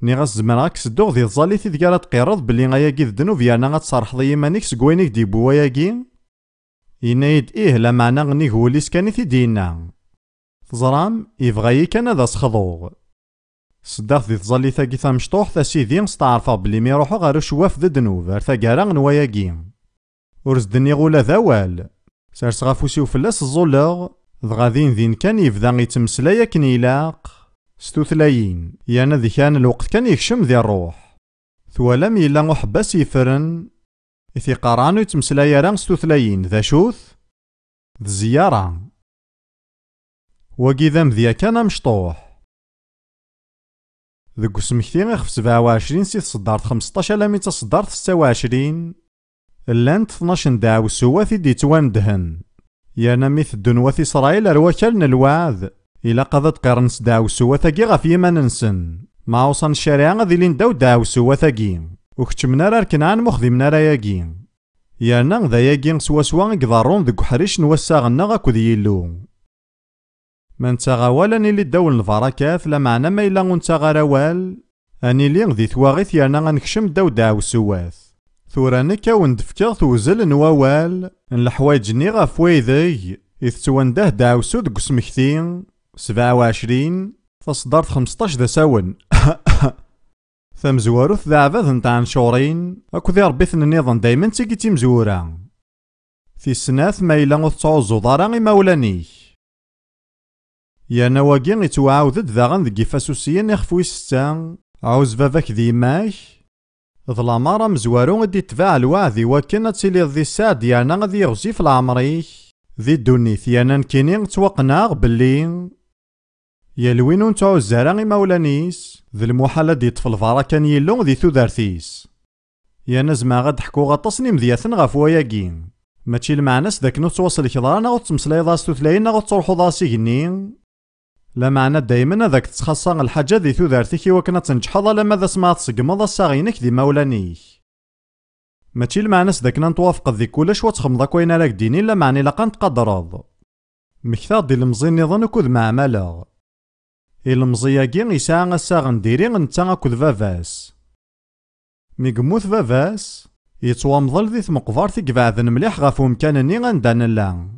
ني غاس زمان غاك سدوغ ذي ظالي في ذكارا تقيرض باللي غياكي الذنوب يانا غتصارحض يمانيك سكوينيك دي بواياكي ينايد إيه لا معنى غني هو اللي سكاني في دينا تزرام يبغاي كان هذا سخضوغ صداق ذي تظلي ثاقي ثامشطوح ثاسيدين ستعرفا بلي ميروحو غير شواف ذا دنوب ار ثقارا غنواياكي ورزدني غولا ذوال سارس غافوسيو فلاس الظلغ ذغادين ذين كان يفدا يتمسلا ياكن يلاق ستوثلاين يانا ذي كان الوقت كان يكشم ذي الروح ثوالام يلا محبس يفرن إثي قرانو يتمسلا ياران ستوثلاين ذا شوث ذا زيارة وكي ذام ذيا كان مشطوح ذك سمكتي غيخ 27 سي تصدارت 15 لامي تصدارت 26 اللانت 12 داو سواتي دي تواندهن يانا ميث الدنوات إسرائيل أرواكالن الوعد إلا قضت قرن سداو سواتاكي غف يما ننسن ما وصن الشارع غادي لين داو داو سواتاكي وكتمنا راه كنعان مخدمنا راه ياكي يانا ذا ياكي سوا يقدرون ذك حريش نوساغنا غاكو ذي يلو ما نتا والاني اللي داول البركات لا معنى ما إلا نتا غراوال أني لي ذي ثواغيث يانا غنكشم داو داو سواث ثورا كاون دفكا توزل نواوال الحوايج ني غاف ويذي إذ توانده داوسو دك سمكتين 27 تصدرت 15 ذا ساون ثمزواروث ذا عباد نتاع نشورين أكو ذي ربيثن النظام دايما تيكي تيمزورا في السناث ما إلا غتعوزو ضارا مولانيك يا نواكي يتوعاودد ذا غن ذكي فاسوسيين يخفوي ستان عوز فافاك ذي ماك ظلا مارا مزوارو غدي يتباع الوعد وكان تيلي ذي السعد يانا غادي يغزي في العمريك ذي الدونيث يانا نكيني نتوقناغ باللي يالوينو نتاعو الزارا مولانيس ذي المحالة دي طفل فارا كان يلو ذي ثوذارتيس يانا زما غاد حكو غطسني مذياثن غاف وياكي ماشي المعناس ذاك نو توصل كضرانا غتمسلاي ضاس توثلاين غتروحو ضاسي كني لا معنى دايما هذاك تخصص الحاجة ذي ثوذارتيك وكنا تنجحض لما ذا سمعت تسقمض الصاغينك ذي مولانيك ماشي المعناس ذاك نتوافق ذي كلش وتخمضك وين راك ديني لا معني لقا تقدرض مكثار دي المزي نظن كود مع مالا المزياكي يساعة الساغن ديري نتا كود فافاس ميقموث فافاس يتوامضل ذي ثمقفارتي كبعذن مليح غاف مكانني غندان لا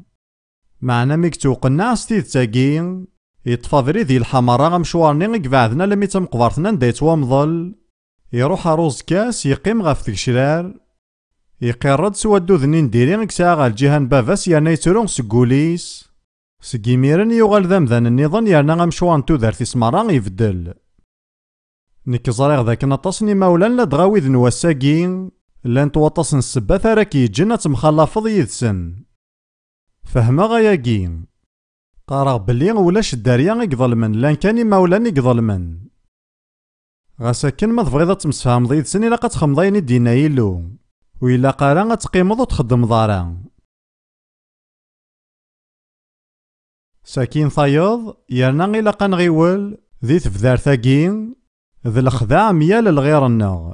معنى ميكتو قناع ستيد تاكين يتفاضري ذي الحمارة غمشوارني كبعذنا لمي تمقفارتنا ندا يتوامضل يروح روز كاس يقيم غاف تكشرار يقرد سوادو ذنين ديري كساغ الجيهان بافاس يانا يترون سكوليس سكيميرن يوغال ذامذان النظام يانا غمشوان تودارتي سمارا يفدل نيك زريغ ذاك نطاسني مولان لا دغاوي ذن واساكين لان توطاسن السبات راكي جنة مخلافض يدسن فهما غياكين قارغ بلي ولاش الداريا يظلمن لان كان مولان يظلمن غاساكن ما تبغيض تمسفهم ضيد سن الا قتخمضين دينا يلو وإلا قارا تقيمض وتخدم ضارا ساكين ثايض يرنا إلا قنغيول ذي تفذار ثاقين ذي الخداع ميال الغير النغ.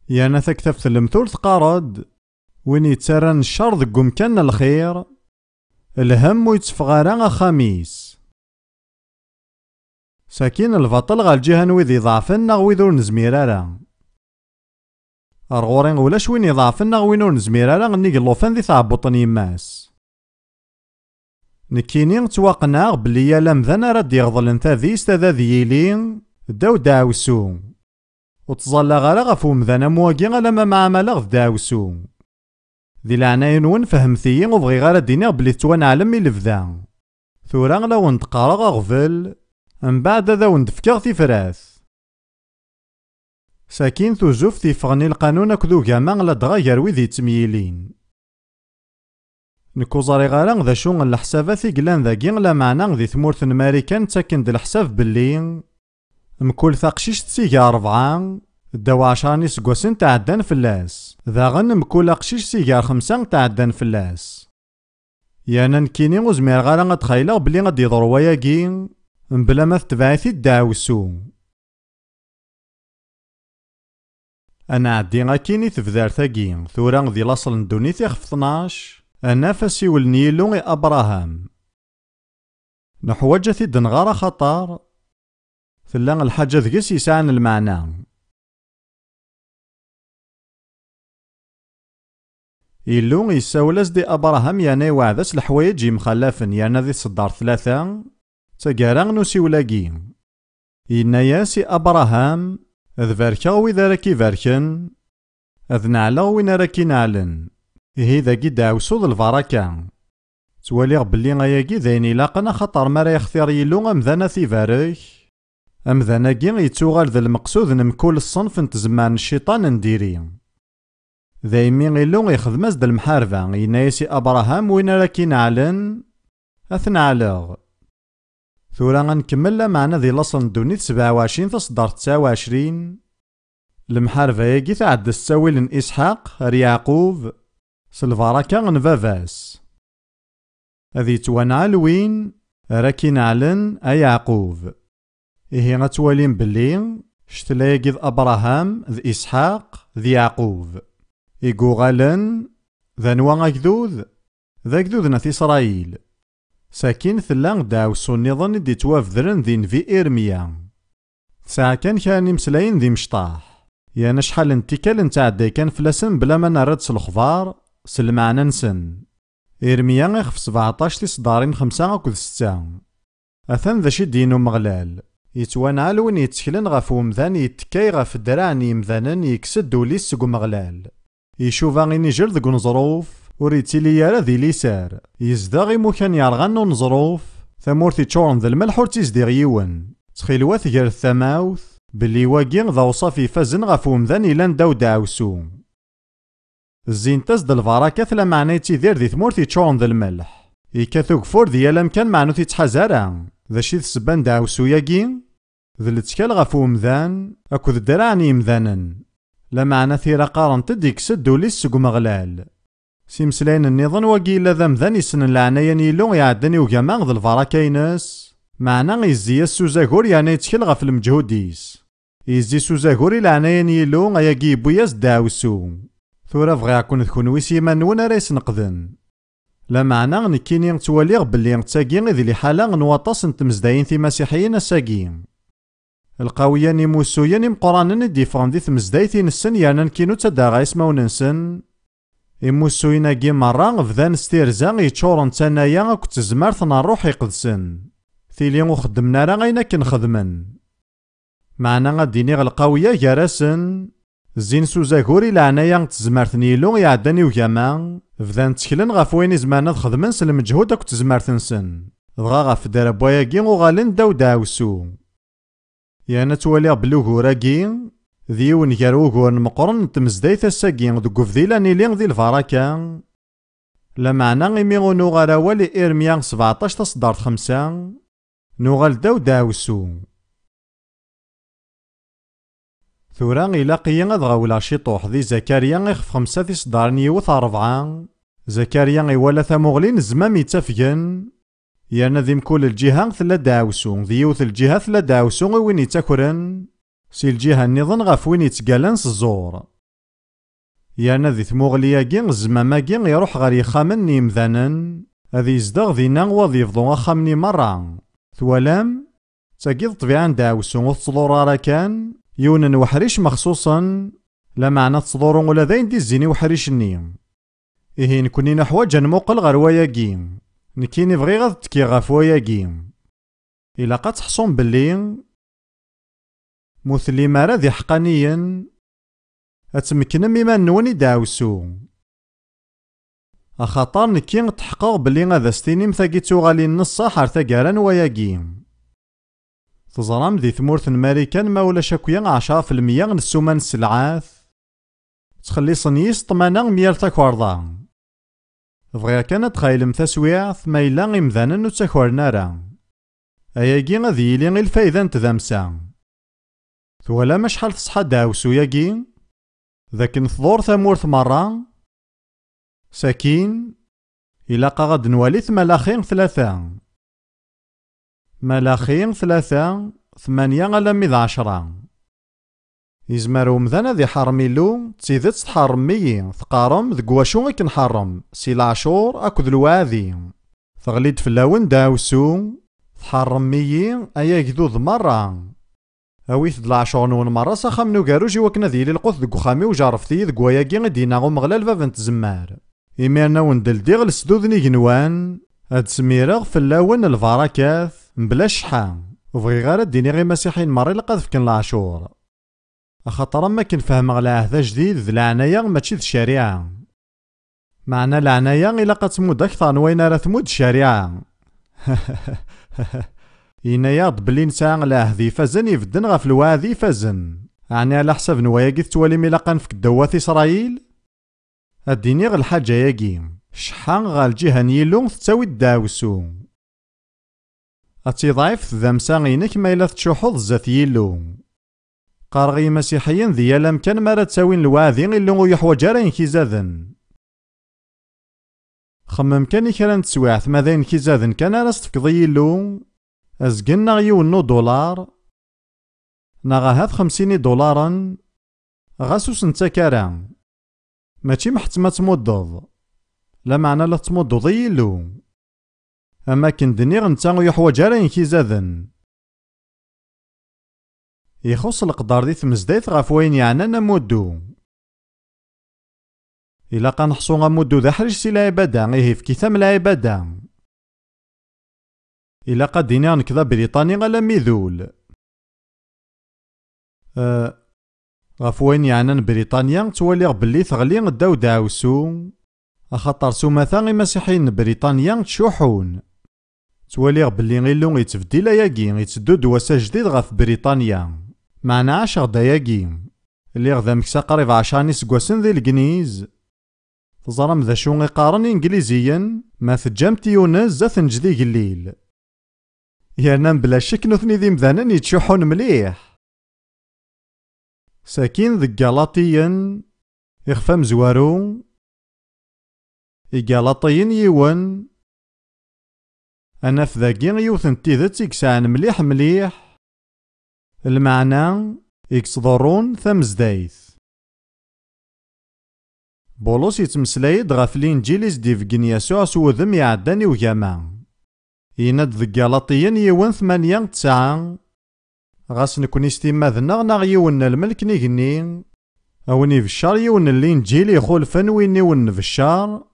يانا تكتفت المثول تقارد وين يتسرن الشر ذق مكان الخير الهم ويتفغارا خميس. ساكين البطل غا الجهن ويذ ضعفنا ويذ نزميرارا أرغورين ولاش وين يضعفنا وين نزميرارا غنيق اللوفان ذي تعبطن يماس. نكيني تواقناغ بلي يالا مذانا راد يغضلن تاذيس تاذا ذيلين داو داوسو وتظل غالا غفو مذانا مواقي غالا ما عملا غف داوسو. ذي العناين ون فهمثيين وبغي غالا دينيغ بلي توان عالم يلفدا ثورا غلا ونتقارغ غفل من بعد ذا وندفكاغ تفراث. ساكين توزوف تيفغني القانون اكدو كاما لا دغا ويذ يتميلين. نكوزاري غالا ذا شو الحسابات يقلان ذاكي لا معنى ذي ثمورث الماريكان تاكن د الحساب باللي مكل ثاقشيش تسيقا 4 داو 10 نسقوسن تعدان فلاس ذاغن مكل قشيش سيقا 5 تعدان فلاس. يانا نكيني وزمير غالا غتخايلا بلي غادي يضر وياكي بلا ما تتبعثي الدعوسو. انا عدي غاكيني تفدار ثاقي ثورا ذي لاصل ندونيتي خف 12 انا فاسيول نيلو ابراهام. نحوجة دنغارة خطار ثلا الحاجة ذكس يسعن المعنى. إلو يساولاس دي أبراهام يعني وعدس الحوايج مخلافن يعني ذي صدار 3 تاقاران نوسيولاكي. إنا ياسي أبراهام أذ فاركا وإذا راكي فاركن أذ نعلا وين راكي نعلن إهي ذاكي داوسو ذا الفراكا. تواليغ بلي غاياكي ذايني لاقنا خطر مرا يختار يلو أمذانا ثيفارك أمذاناكي يتوغال ذا المقصود نمكول الصنف نتزمان الشيطان نديري. ذايمي غيلو يخدماز د المحاربة ينايسي أبراهام وين راكي نعلن أثنعلغ. ثورا غنكمل معنا ذي لاصل ندونيت 27 تصدر 29 المحاربة ياكي تعد الساويل إسحاق يعقوب سلفاركا غنفافاس. هذي توانعل وين راكي نعلن يعقوب. إهي غتوالين بلي شتلا ذ أبراهام ذ إسحاق ذي يعقوب إيقوغالن ذا نوا أكذوذ ذا كذوذ ناث إسرائيل. ساكين ثلا داوسو النظام دي توافذرن ذي نفي إرميا. ساعة كان مسلاين ذي مشطاح يانا شحال انتكال نتاعدي كان فلاسن بلا ما نرد سلخبار سلمعنا نسن. إرميا غيخف 17 تصدارين 5 أكد 6 أثن ذا شي دينو مغلال يتوانعال وين يتكلن غف ومذان يتكاي غف دراني مذانن يكسد وليس سقو مغلال. يشوفا غي نجر ذق نظروف وريتيلي يارا ذي ليسار يزداغي موكان يارغانو نظروف ثمورتي تشورن ذا الملح ورتيزديغ يون تخيلوات غير الثماوث بلي واقين ذا وصافي فازن غف ومذان إلان داو داوسو. الزين تزد الفراكة ثلا معنى تيدير ذي ثمورتي تشورن ذا الملح يكاثوك فور ذي يالا مكان معنو تيتحازارا ذا شي تسبان داوسو ياقين ذا الاتكال غف ومذان أكو دراني مذانن لا معنى ثيرا قارن تديك سدو ليس سقو مغلال. سيمسلاين النظام واقي إلا ذا مذان يسن العنايا نيلو يعدني وقاما ذا الفراكاينس معنى يزي السوزاغور يعني يتكل غف المجهوديس يزي سوزاغوري العنايا نيلو غياقي بوياس داوسو. ثورا فغي عكون ذكون ويسيما نون رايس نقذن لا معنى نكيني تواليغ بلي تاقي ذي لي حالا نواطاس نتمزداين في مسيحيين الساقين. القاوية نيموسويا نيمقرانن ديفران دي تمزدايثي نسن يانا كينو تداغا يسماو ننسن. إموسوينا كي مرة فذان ستيرزا يتشورن تانايا أكو تزمارث نروح يقدسن ثيلي وخدمنا راه غينا كنخدمن. معنا غاديني القاوية جراسن زين سوزاكوري لعنايا تزمارث نيلو يعداني وكاما فذان تكلن غف وين زمانا خدمن سلمجهود أكو تزمارث نسن دغا غف داربوايا كي وغالن داو داوسو. يانا توالي بلوغوراكي ذيون ياروغور مقرن تمزدايث الساقين دقو فذيلا نيلين ذي الفراكا لا معنى غيميغو نوغالا والي إرميا 17 تصدار 5 نوغال داو داوسو. ثورا إلاقيا غاولا شيطوح ذي زكاريا غيخف 5 تصدار نيوث 4 زكاريا غيوالا ثموغلين زمام يتفقن يرنا ذي مكول الجهة ثلا داوسو ذيوث الجهة ثلا داوسو وين يتاكرن سي الجهة النظن غف وين يتقالن الزور. يرنا ذي ثموغلياكي الزماماكي يروح غير يخامن يمذانن هذي يزدغ ذينا وذي يفضو أخامني مرة ثوالام تاكيض طبيعان داوسو وتصدور راكان يونن وحريش مخصوصا لا معنى تصدورون ولا ذين دي الزيني وحريش النيم إيه نكوني نحواج نموقل غير وياكي نكيني بغي غاد تكي غاف وياكي إلا قد تحصون باللي مثلي مارا ذي حقانيا أتمكن مما نوني داوسو أخاطر نكي تحقق باللي غادا ستيني مثاقي توغالي نصا حار ثاقاران وياكي تزرام ذي ثمورث الماريكان ما ولا شاكويا 10% نسومان السلعاث تخلي صنيس طمانا ميال تاكوارضا بغيا كانت تخايلم تسويعث ما إلا غمذانا نتاكوارنا راه أياكي غادي يلي غير الفايدة نتذامسا ثوالا ما شحال تصحى داوسو ياكي ذاك نثدور ثمورث مرة ساكين إلا غاد نواليث ملاخين 3 ملاخين 3 8 على 10 يزمرو مذانا ذي حرميلو تسيدت تحرمي ثقارم ذك واشو غيك نحرم سي العاشور أكد الوادي ثغليد فلاون داوسو تحرمي أيا جدود مرة أويث العاشور نون مرة ساخم نوكاروجي وكنا ذي للقوث ذك وخامي وجارفتي ذك وياكي غدينا غو مغلال بابن تزمار إميرنا وندل ديغ لسدودني جنوان هاد سميرغ فلاون الفراكاث مبلا شحا وبغي غير ديني غي مسيحيين مري لقد فكن العاشور أخاطر ما كنفهم على عهد جديد ذ العناية ماشي ذ الشريعة معنى العناية إلا قد تمود أكثر من وين راه تمود الشريعة إنايا بلي نساء على عهد يفازن يفدن غف الوادي يفازن يعني على حساب نواياكي توالي ميلاقا نفك دوات إسرائيل الديني غ الحاجة ياكي شحا غا الجهة نيلو تساوي الداوسو أتي ضعيف ذا مساغينك ما إلا تشوحوض زات يلو قارغي مسيحيين ذي الامكان ما راه تساوين الوادي اللي يحوج راه كيزادن خمم كان كرا تسواعث ماذا كيزادن كان راس تفقضي يلو ازقنا يونو دولار ناغا هاد 50 دولارا غاسوس نتا كارا ماشي محتما تمودض لا معنى لا تمودض يلو اما كندنيغ نتا يحوج راه كيزادن يخص القدر دي تمزدايت غاف وين يعني نمودو إلا قنحصو غمودو ذا حريش سي العبادة إيه في كتام العبادة إلا قد دينا نكذا بريطاني غالا ميذول غاف وين يعني بريطانيا توالي بلي ثغلي غداو داوسو أخاطر سوماثا غي مسيحيين بريطانيا تشوحون توالي بلي غيلو يتفديلا ياكي يتسدود واسا جديد غاف بريطانيا معنا 10 دقايق اللي غدا مكسا قريب 10 سكواسن ذي الكنيز تزرم ذا شو يقارن انجليزيا ما تجامت يونس زات نجدي قليل يانا بلا شك نثني ذي مذانا يتشوحون مليح ساكين ذي قلاطيا يخفى مزوارو يقلاطيين يون انا فذاكي يوثن تيذت يكسان مليح مليح المعنى يكصدرون ثمزدايث بولوس يتمسلايد غاف الانجيل دي فكن يسوع سوذم يعداني وجامع يناد ذ غلاطيين يون 8 9 غاس نكون استماذنا ناغ يون الملك نيغني أوني في الشار يون الانجيل يخولفن وين يون في الشار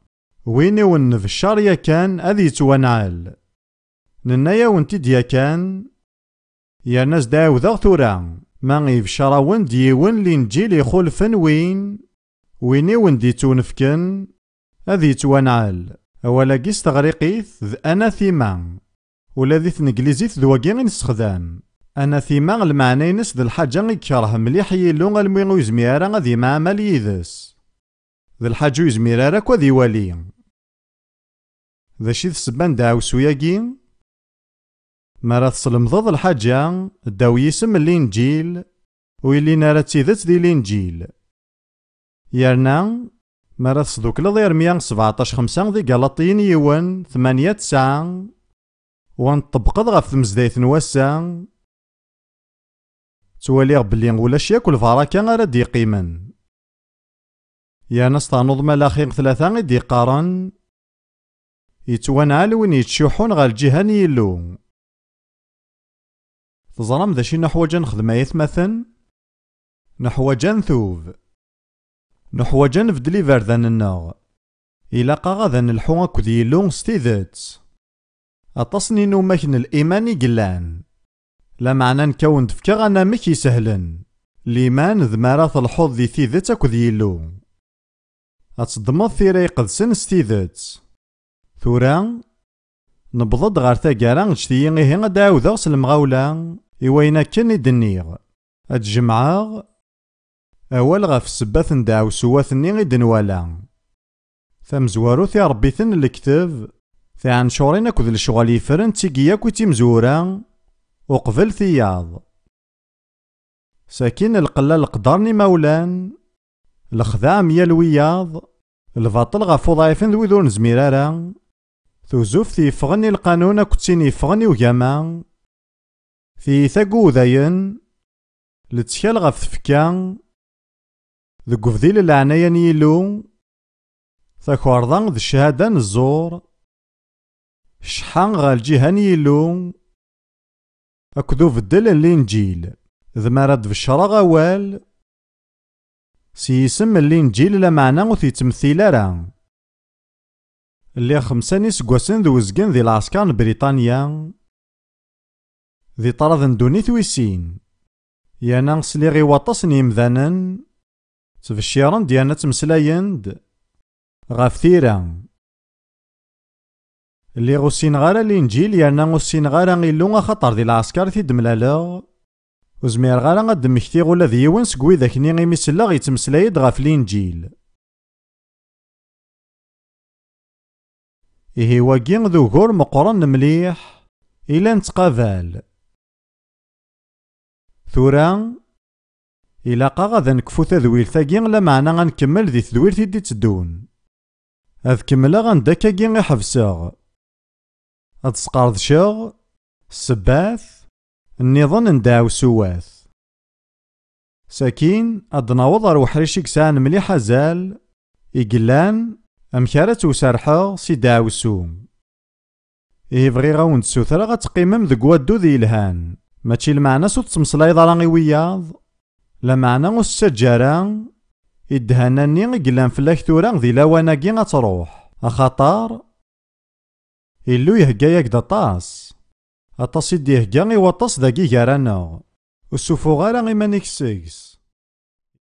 وين يون في الشار يا كان أذي توانعال ننا يون تيديا كان يا ناس داو ذا ثورا ما غيف شراون ديون الانجيل يخولفن وين يون دي تونفكن أذي توانعال أولا كيس تغريقيث ذ أناثيما ولا ذي ثنجليزيث ذواقين نستخدام أناثيما المعنى نس ذي الحاجة يكره مليح يلو الميغو يزميرا غادي مع مال يذس ذي الحاجة يزميرا كوا ذي والي ذا شي السبان داوسو ياكي مرا تصلمضض الحاجة داو يسم الانجيل ويلي نارا تيذت ذي الانجيل يرنا مرا تصدوك لضير 117 5 ذي غلاطيين يون 8 9 ونطبقض غف تمزدايت نواسا تواليغ بلي ولاش ياكل فراكا غير دي قيمن. يا ناس تنوض ملاخيغ ثلاثة غيدي قارن يتوانعل وين يتشوحون غا الجهة يلو. تزرم ذا شي نحوجا نخدم يثمثن نحوجا نثوب نحوجا نفدلي فردان النغ إلا غادا نلحو أكد يلو ستيذت أتصني نوماكن الإيمان يقلان لا معنى نكون تفكا غانا مكي سهلا الإيمان ذمارات الحوض ذي ثيذت أكد يلو أتصدمض ثيري قدسن ستيذت ثورا نبضد غار تاقارا نجتيي غيه غدا عاودا سلمغاولا إوينا كان يدنيغ أتجمعاغ أول غاف السبات ندعو سواتني غيد نوالا ثمزوارو ثي ربيثن الكتاب ثي عنشورين أكد الشغال يفرن تيقيا كوتي مزورا وقبل ثياض ساكين القلال قدرني مولان الخذا ميال وياض الباطل غاف وظايفن ذوي ذو نزميرارا ثوزوف ثي فغني القانون كتيني فغني وجاما في ثاقو ذاين لتشال غاف تفكا ذو فذيل العناية نيلو ثاكوارضان ذو الشهادة نزور شحان غا الجهة نيلو أكدو فدل الإنجيل ذمارد في الشرا غوال سيسم الإنجيل لا معنى وثي تمثيل راه اللي خمساني سقواسن ذو وزقن ذي العسكر بريطانيا ذي طرد ندوني ثويسين يانا سلي غي واطسن يمذانا تفشيرن ديانا تمسلايند غاف ثيرا اللي غوسين غارا الانجيل يانا غوسين غارا غيلو خطر ذي العسكر ثيد ملالا وزمير غارا غاد مكتي غولا ذي يوان سقوي ذاكني غي مسلا غي تمسلايد غاف الانجيل إيه واقين ذو غور مقرن مليح إلا نتقابل ثورا إلا غادا نكفو تذويل ثاقين لا معنى غنكمل ذي تذويل تيدي تدون أذ كملا غنداكا كين غيحفساغ أد سقارض شاغ السباث النظام نداو سواث ساكين أد ناوض روح ريشيك سان مليح زال إقلان أمكارات وسارحا سيداو سوم إيه بغي غاون تسوثرا غتقيمم ذو وادو ذي الهان ماشي المعنى سوت تمسلايض رانغي وياض لا معنى السجارة إدهاناني إقلان فلاك ثورا ذي لاواناكي غتروح أخطار إلو يهقا ياك دا طاس أطاس يدي يهقا إيواطاس داكي كارانا وسوفو غارا غيمانيك سيكس